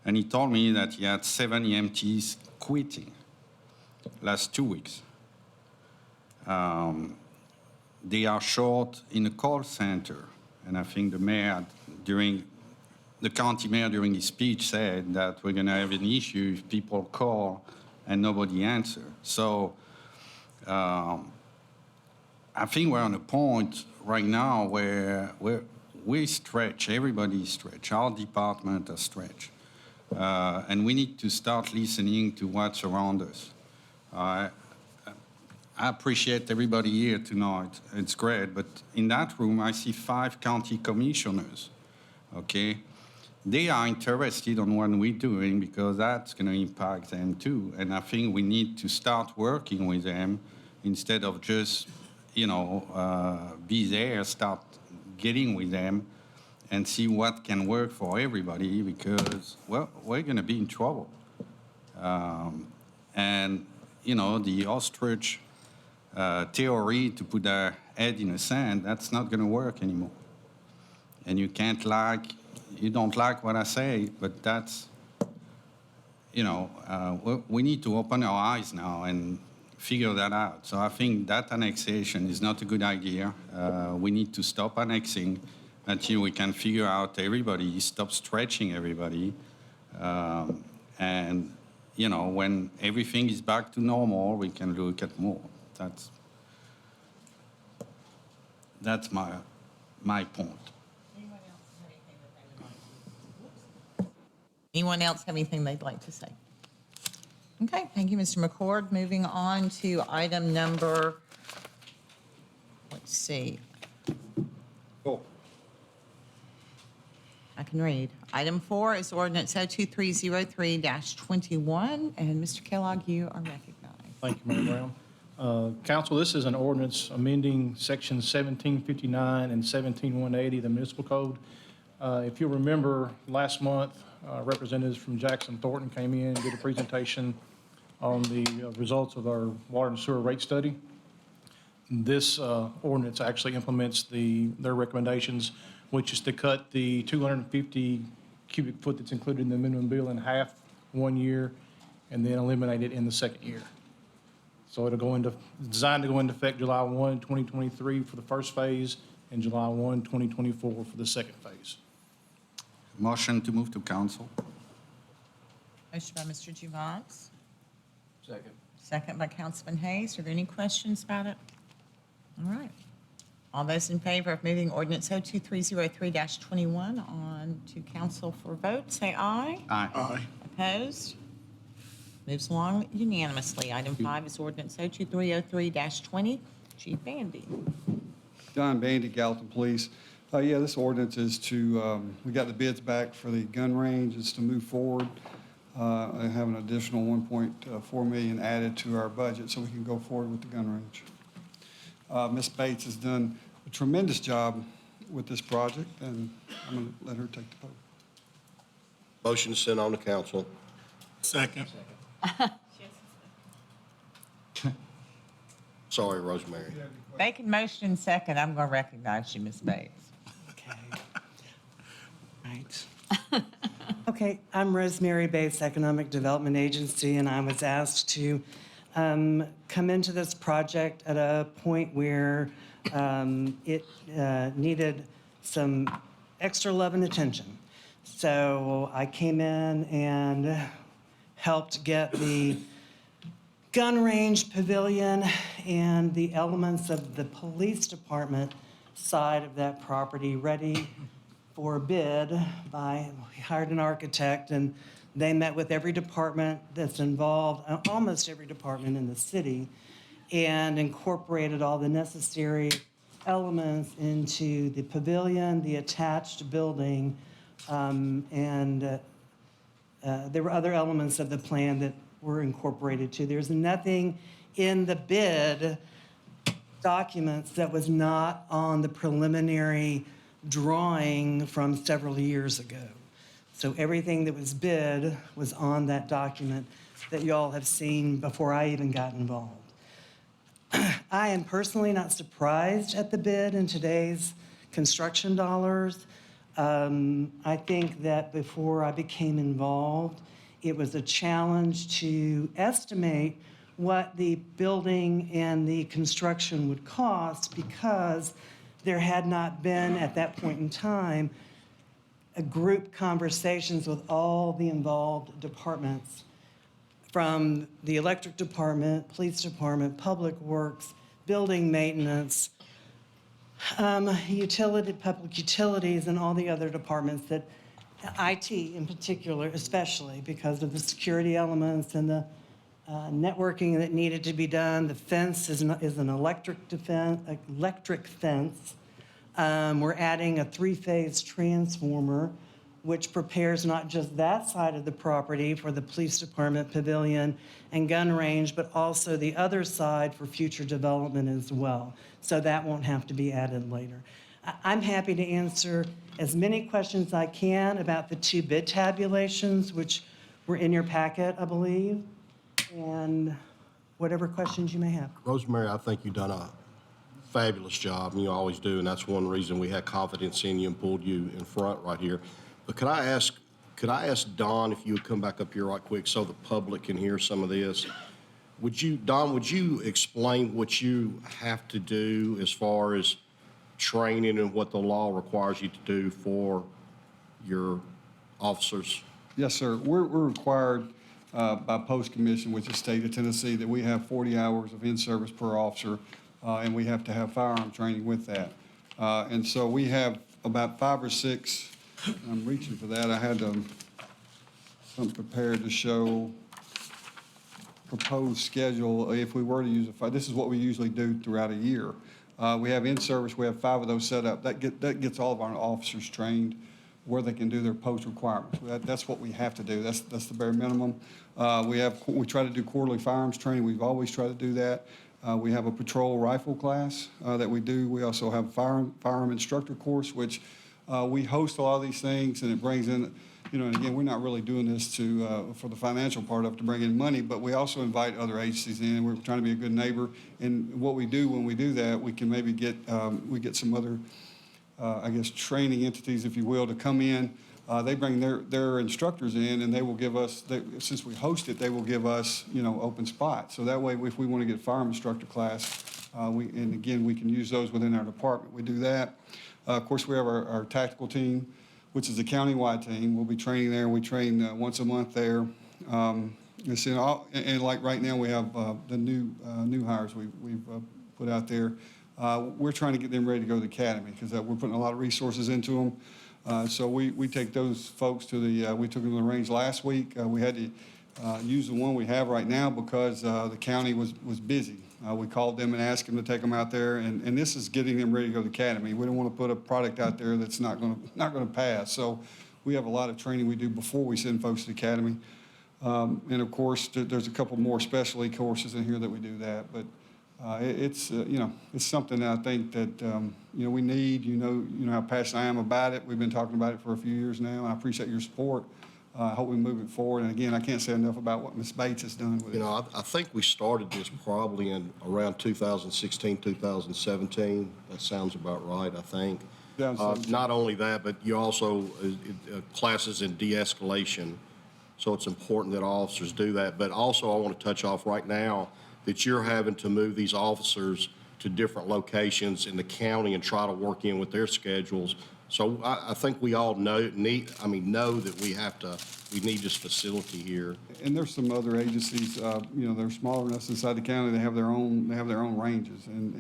and he told me that he had 7 EMTs quitting last 2 weeks. They are short in a call center, and I think the county mayor during his speech said that we're going to have an issue if people call and nobody answers. So I think we're on a point right now where we stretch, everybody is stretched, our department is stretched, and we need to start listening to what's around us. I appreciate everybody here tonight. It's great, but in that room, I see 5 county commissioners, okay? They are interested on what we're doing because that's going to impact them too. And I think we need to start working with them instead of just be there, start getting with them and see what can work for everybody because, well, we're going to be in trouble. And, the ostrich theory to put their head in the sand, that's not going to work anymore. And you don't like what I say, but that's, we need to open our eyes now and figure that out. So I think that annexation is not a good idea. We need to stop annexing until we can figure out everybody, stop stretching everybody. And, when everything is back to normal, we can look at more. That's my point. Anyone else have anything they'd like to say? Okay, thank you, Mr. McCord. Moving on to item number, let's see. Cool. I can read. Item 4 is ordinance 02303-21, and Mr. Kellogg, you are recognized. Thank you, Mayor Brown. Council, this is an ordinance amending Section 1759 and 17180 of the municipal code. If you remember, last month, representatives from Jackson Thornton came in and did a presentation on the results of our water and sewer rate study. This ordinance actually implements their recommendations, which is to cut the 250 cubic foot that's included in the minimum bill in half 1 year and then eliminate it in the second year. So designed to go into effect July 1, 2023 for the first phase and July 1, 2024 for the second phase. Motion to move to council. Motion by Mr. Juvance, Second. second by Councilman Hayes. Are there any questions about it? All right. All those in favor of moving ordinance 02303-21 on to council for vote, say aye. Aye. Aye. Opposed? Moves along unanimously. Item 5 is ordinance 02303-20. Chief Bandy. John Bandy, Gallatin Police. Yeah, this ordinance is to, we got the bids back for the gun range. It's to move forward and have an additional 1.4 million added to our budget so we can go forward with the gun range. Ms. Bates has done a tremendous job with this project, and I'm going to let her take the vote. Motion to send on to council. Second. Sorry, Rosemary. Making motion second, I'm going to recognize you, Ms. Bates. Right. Okay, I'm Rosemary Bates, Economic Development Agency, and I was asked to come into this project at a point where it needed some extra love and attention. So I came in and helped get the gun range pavilion and the elements of the police department side of that property ready for bid we hired an architect, and they met with every department that's involved, almost every department in the city, and incorporated all the necessary elements into the pavilion, the attached building, and there were other elements of the plan that were incorporated too. There's nothing in the bid documents that was not on the preliminary drawing from several years ago. So everything that was bid was on that document that you all have seen before I even got involved. I am personally not surprised at the bid in today's construction dollars. I think that before I became involved, it was a challenge to estimate what the building and the construction would cost because there had not been, at that point in time, a group conversations with all the involved departments, from the electric department, police department, public works, building maintenance, public utilities, and all the other departments that, IT in particular, especially because of the security elements and the networking that needed to be done. The fence is an electric fence. We're adding a 3-phase transformer which prepares not just that side of the property for the police department pavilion and gun range, but also the other side for future development as well. So that won't have to be added later. I'm happy to answer as many questions as I can about the 2 bid tabulations, which were in your packet, I believe, and whatever questions you may have. Rosemary, I think you've done a fabulous job, and you always do, and that's one reason we had confidence in you and pulled you in front right here. But could I ask Don if you would come back up here right quick so the public can hear some of this? Don, would you explain what you have to do as far as training and what the law requires you to do for your officers? Yes, sir. We're required by post commission, which is state of Tennessee, that we have 40 hours of in-service per officer, and we have to have firearm training with that. And so we have about 5 or 6. I'm reaching for that. I had something prepared to show proposed schedule if we were to use this is what we usually do throughout a year. We have in-service, we have 5 of those set up. That gets all of our officers trained where they can do their post requirements. That's what we have to do. That's the bare minimum. We try to do quarterly firearms training. We've always tried to do that. We have a patrol rifle class that we do. We also have a firearm instructor course, which we host a lot of these things, and it brings in, and again, we're not really doing this for the financial part of it to bring in money, but we also invite other agencies in. We're trying to be a good neighbor. And what we do when we do that, we can maybe get some other, training entities, if you will, to come in. They bring their instructors in, and they will give us, since we host it, they will give us, open spots. So that way, if we want to get a firearm instructor class, and again, we can use those within our department. We do that. Of course, we have our tactical team, which is a county-wide team. We'll be training there. We train once a month there. And like right now, we have the new hires we've put out there. We're trying to get them ready to go to the academy because we're putting a lot of resources into them. So we take those folks to we took them to the range last week. We had to use the one we have right now because the county was busy. We called them and asked them to take them out there, and this is getting them ready to go to the academy. We don't want to put a product out there that's not going to pass. So we have a lot of training we do before we send folks to the academy. And of course, there's a couple more specialty courses in here that we do that. But it's something that I think that we need. You know how passionate I am about it. We've been talking about it for a few years now, and I appreciate your support. I hope we move it forward. And again, I can't say enough about what Ms. Bates has done with it. I think we started this probably in around 2016, 2017. That sounds about right, I think. Not only that, but you also classes in de-escalation. So it's important that officers do that. But also I want to touch off right now that you're having to move these officers to different locations in the county and try to work in with their schedules. So I think we all know that we need this facility here. And there's some other agencies, they're smaller than us inside the county. They have their own ranges, and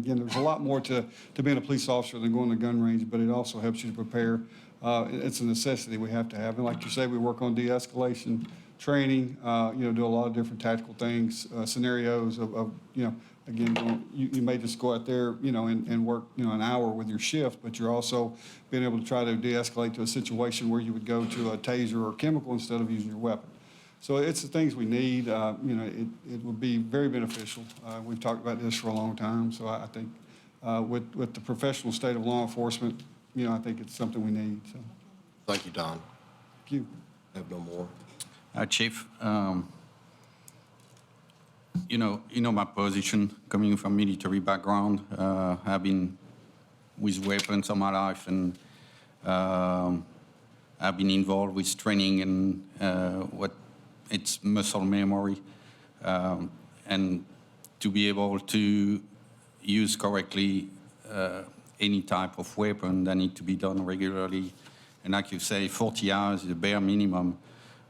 again, there's a lot more to being a police officer than going to gun range, but it also helps you to prepare. It's a necessity we have to have, and like you say, we work on de-escalation training. Do a lot of different tactical things, scenarios of again, you may just go out there, and work, an hour with your shift, but you're also being able to try to de-escalate to a situation where you would go to a taser or chemical instead of using your weapon. So it's the things we need. It would be very beneficial. We've talked about this for a long time, so I think with the professional state of law enforcement, I think it's something we need. So. Thank you, Don. Thank you. I have no more. Chief, you know my position coming from military background. I've been with weapons all my life, and I've been involved with training and it's muscle memory, and to be able to use correctly any type of weapon that need to be done regularly. And like you say, 40 hours is the bare minimum.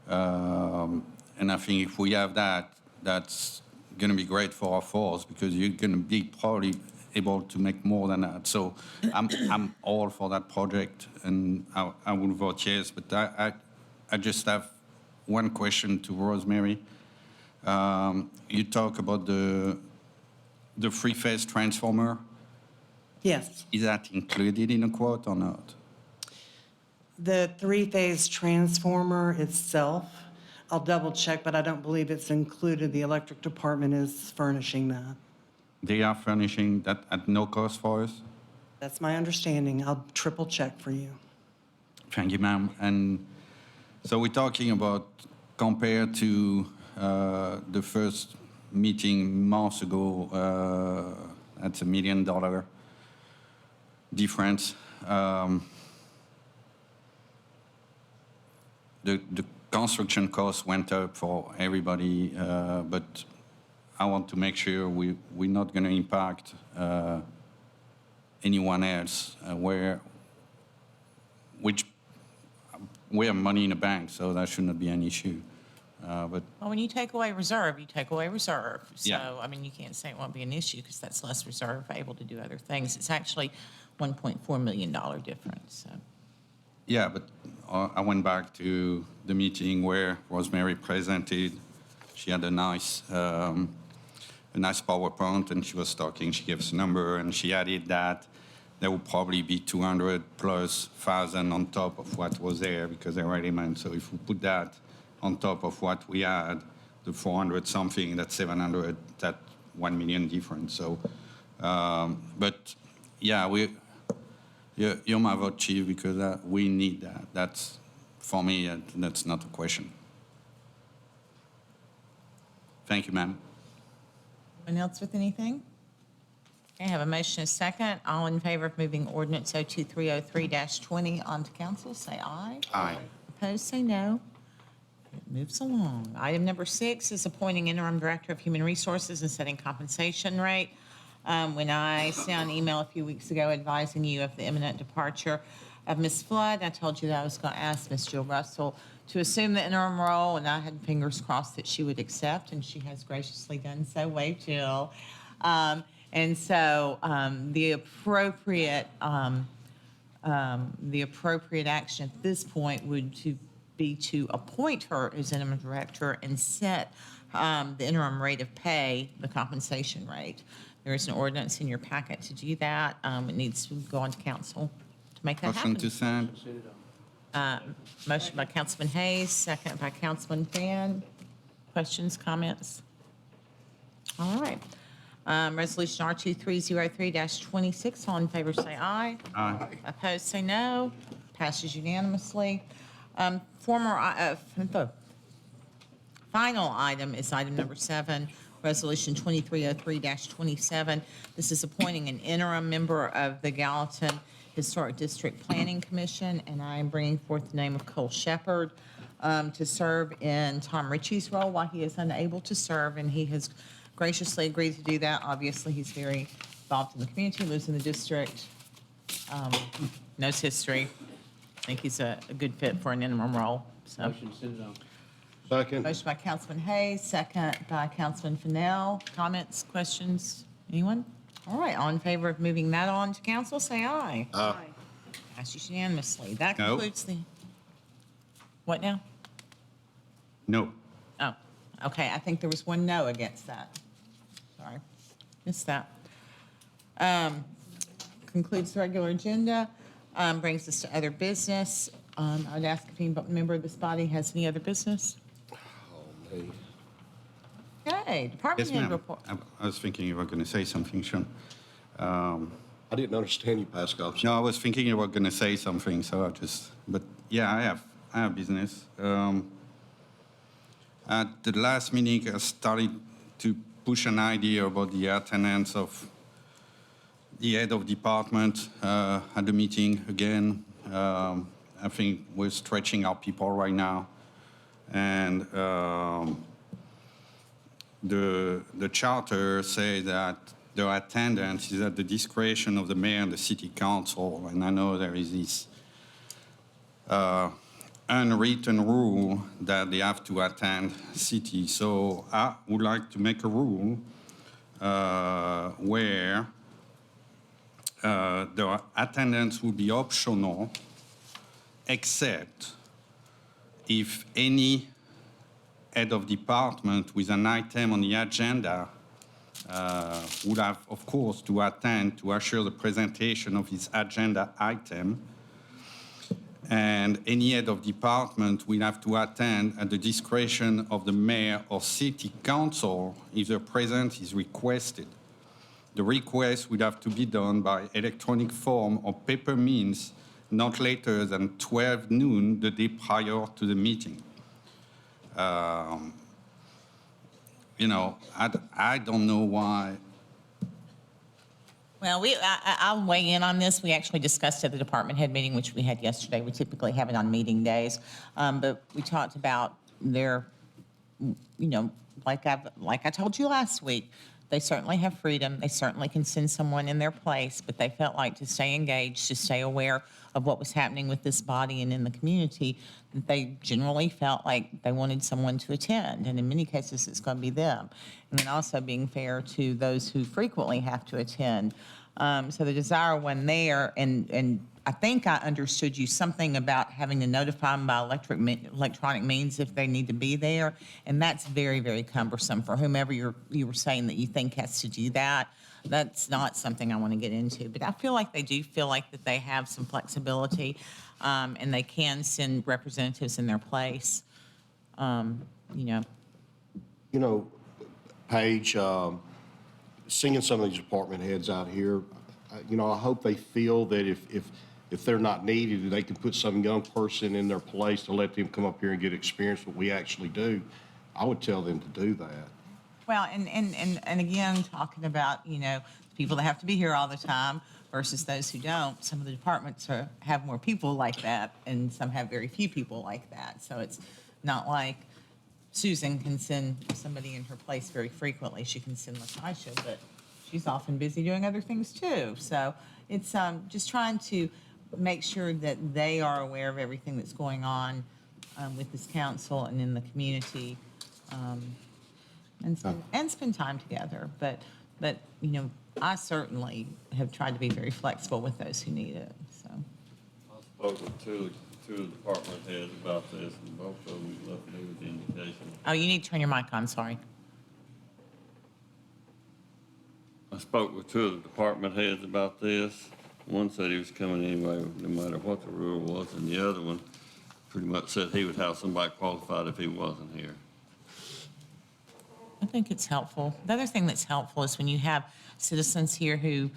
And I think if we have that, that's going to be great for our force because you're going to be probably able to make more than that. So I'm all for that project, and I will vote yes. But I just have one question to Rosemary. You talk about the three-phase transformer. Yes. Is that included in the quote or not? The three-phase transformer itself, I'll double check, but I don't believe it's included. The electric department is furnishing that. They are furnishing that at no cost for us? That's my understanding. I'll triple check for you. Thank you, ma'am. And so we're talking about compared to the first meeting months ago, that's $1 million difference. The construction costs went up for everybody, but I want to make sure we're not going to impact anyone else which we have money in the bank, so that should not be an issue. But Well, when you take away reserve, you take away reserve. Yeah. So, I mean, you can't say it won't be an issue because that's less reserve, able to do other things. It's actually $1.4 million difference, so. yeah, but I went back to the meeting where Rosemary presented. She had a nice PowerPoint, and she was talking. She gave us a number, and she added that there will probably be 200,000+ on top of what was there because they already meant. So if we put that on top of what we had, the 400 something, that's 700, that 1 million difference. So, but yeah, you're my vote, Chief, because we need that. That's, for me, that's not a question. Thank you, ma'am. Anyone else with anything? Okay, I have a motion and a second. All in favor of moving ordinance 02303-20 onto council, say aye. Aye. Opposed, say no. It moves along. Item number 6 is appointing interim director of human resources and setting compensation rate. When I sent an email a few weeks ago advising you of the imminent departure of Ms. Flood, I told you that I was going to ask Ms. Jill Russell to assume the interim role, and I had fingers crossed that she would accept, and she has graciously done so. Wave, Jill. And so the appropriate action at this point would be to appoint her as interim director and set the interim rate of pay, the compensation rate. There is an ordinance in your packet to do that. It needs to go on to council to make that Motion happen. to send. Motion by Councilman Hayes, second by Councilman Fan. Questions, comments? All right. Resolution R2303-26, all in favor say aye. Aye. Opposed, say no. Passes unanimously. The final item is item number 7, Resolution 2303-27. This is appointing an interim member of the Gallatin Historic District Planning Commission, and I am bringing forth the name of Cole Shepard to serve in Tom Ritchie's role while he is unable to serve, and he has graciously agreed to do that. Obviously, he's very involved in the community, lives in the district, knows history. I think he's a good fit for an interim role. So. Motion to send it on. Second. Motion by Councilman Hayes, second by Councilman Fennell. Comments, questions? Anyone? All right, all in favor of moving that on to council, say aye. Aye. Passes unanimously. That No. concludes the, what now? No. Oh, okay, I think there was one no against that. Sorry, missed that. Concludes the regular agenda, brings us to other business. I would ask if any member of this body has any other business. Me. Okay, department Yes, head ma'am. report. I was thinking you were going to say something, Sean. I didn't understand you, Pascal. No, I was thinking you were going to say something, so but yeah, I have business. At the last meeting, I started to push an idea about the attendance of the head of department at the meeting again. I think we're stretching our people right now. And the charter say that the attendance is at the discretion of the mayor and the city council. And I know there is this unwritten rule that they have to attend city. So I would like to make a rule where the attendance will be optional, except if any head of department with an item on the agenda would have, of course, to attend to assure the presentation of his agenda item. And any head of department will have to attend at the discretion of the mayor or city council if their presence is requested. The request would have to be done by electronic form or paper means not later than 12 noon the day prior to the meeting. I don't know why. Well, I'll weigh in on this. We actually discussed at the department head meeting, which we had yesterday. We typically have it on meeting days. But we talked about their, like I told you last week, they certainly have freedom. They certainly can send someone in their place, but they felt like to stay engaged, to stay aware of what was happening with this body and in the community, that they generally felt like they wanted someone to attend. And in many cases, it's going to be them. And then also being fair to those who frequently have to attend. So the desire went there, and I think I understood you something about having to notify them by electronic means if they need to be there, and that's very, very cumbersome for whomever you were saying that you think has to do that. That's not something I want to get into, but I feel like they do feel like that they have some flexibility, and they can send representatives in their place. Paige, seeing some of these department heads out here, I hope they feel that if they're not needed, they can put some young person in their place to let them come up here and get experience what we actually do. I would tell them to do that. Well, and again, talking about, people that have to be here all the time versus those who don't. Some of the departments have more people like that, and some have very few people like that. So it's not like Susan can send somebody in her place very frequently. She can send LaTisha, but she's often busy doing other things too. So it's just trying to make sure that they are aware of everything that's going on with this council and in the community, and spend time together. But I certainly have tried to be very flexible with those who need it. So I spoke with two of the department heads about this, and both of them left me with the indication. Oh, you need to turn your mic on. Sorry. I spoke with two of the department heads about this. One said he was coming anyway, no matter what the rule was, and the other one pretty much said he would have somebody qualified if he wasn't here. I think it's helpful. The other thing that's helpful is when you have citizens here who,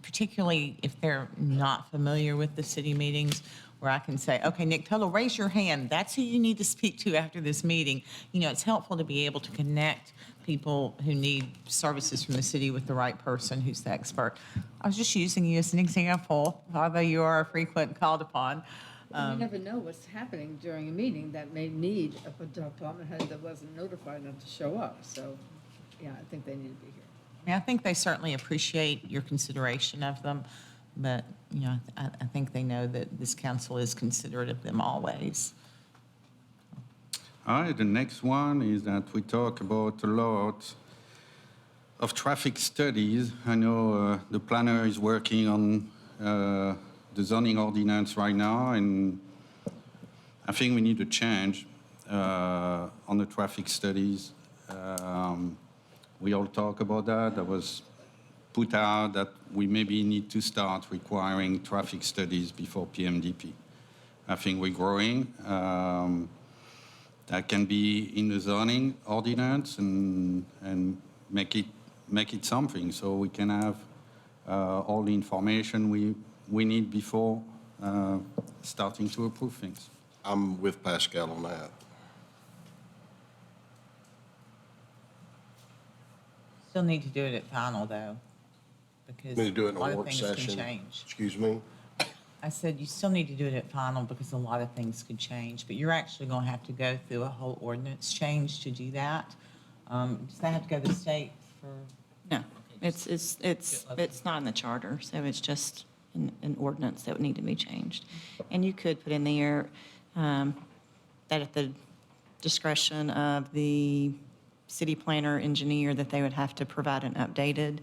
particularly if they're not familiar with the city meetings, where I can say, okay, Nick Tuttle, raise your hand. That's who you need to speak to after this meeting. It's helpful to be able to connect people who need services from the city with the right person who's the expert. I was just using you as an example, although you are a frequent called upon. You never know what's happening during a meeting that may need a department head that wasn't notified enough to show up. So, yeah, I think they need to be here. I think they certainly appreciate your consideration of them, but, I think they know that this council is considerate of them always. All right, the next one is that we talk about a lot of traffic studies. I know the planner is working on the zoning ordinance right now, and I think we need to change on the traffic studies. We all talk about that. That was put out that we maybe need to start requiring traffic studies before PMDP. I think we're growing. That can be in the zoning ordinance and make it something so we can have all the information we need before starting to approve things. I'm with Pascal on that. Still need to do it at final, though, because Need to do it a in lot a of work things can session. change. Excuse me? I said you still need to do it at final because a lot of things could change, but you're actually going to have to go through a whole ordinance change to do that. Does that have to go to the state for? No, it's not in the charter, so it's just an ordinance that would need to be changed. And you could put in there that at the discretion of the city planner, engineer, that they would have to provide an updated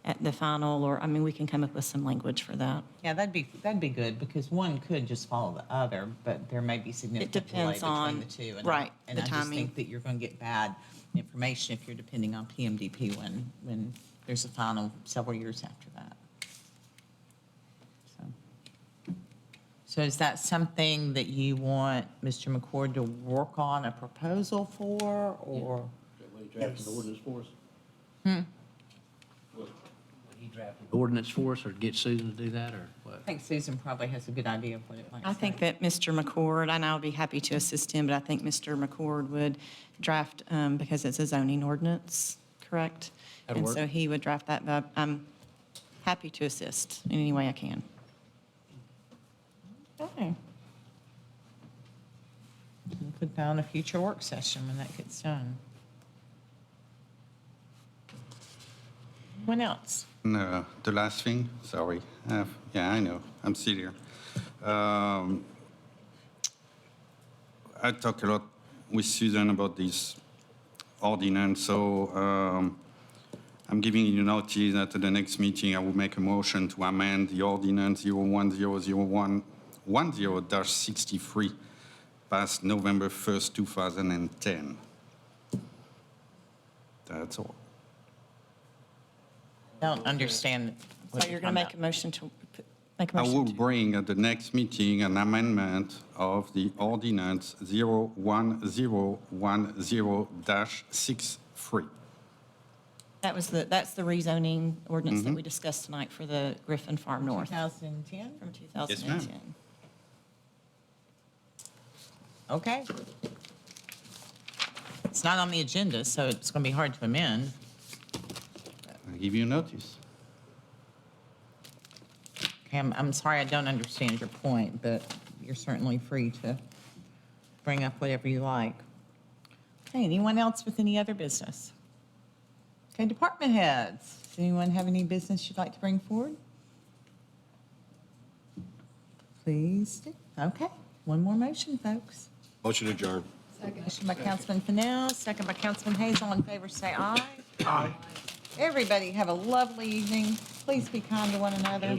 at the final, or, we can come up with some language for that. Yeah, that'd be good, because one could just follow the other, but there may be significant delay depends on- between the two. right, And the I just timing. think that you're going to get bad information if you're depending on PMDP when there's a final several years after that. So is that something that you want Mr. McCord to work on a proposal for, or? Draft an ordinance for us? Hmm? Would he draft an ordinance for us, or get Susan to do that, or what? I think Susan probably has a good idea of what it might I think that Mr. McCord, and I'll be happy to assist him, but I think Mr. McCord would draft, because it's a zoning ordinance, correct? That'll And work. so he would draft that, but I'm happy to assist in any way I can. Okay. We'll put down a future work session when that gets done. What else? No, the last thing, sorry. Yeah, I know, I'm still here. I talked a lot with Susan about this ordinance, so I'm giving you notice that at the next meeting, I will make a motion to amend the ordinance 01001-63 passed November 1st, 2010. That's all. Don't understand. what So you're talking going to make about. a motion to, make a I motion will to. bring at the next meeting an amendment of the ordinance 01010-63. That's the rezoning ordinance that we discussed tonight for the Griffin Farm North 2010? from Yes, ma'am. 2010. Okay. It's not on the agenda, so it's going to be hard to amend. I'll give you notice. Okay, I'm sorry, I don't understand your point, but you're certainly free to bring up whatever you like. Okay, anyone else with any other business? Okay, department heads, does anyone have any business you'd like to bring forward? Please do. Okay, one more motion, folks. Motion adjourned. Motion by Councilman Fennell, second by Councilman Hayes. All in favor, say aye. Aye. Everybody have a lovely evening. Please be kind to one another.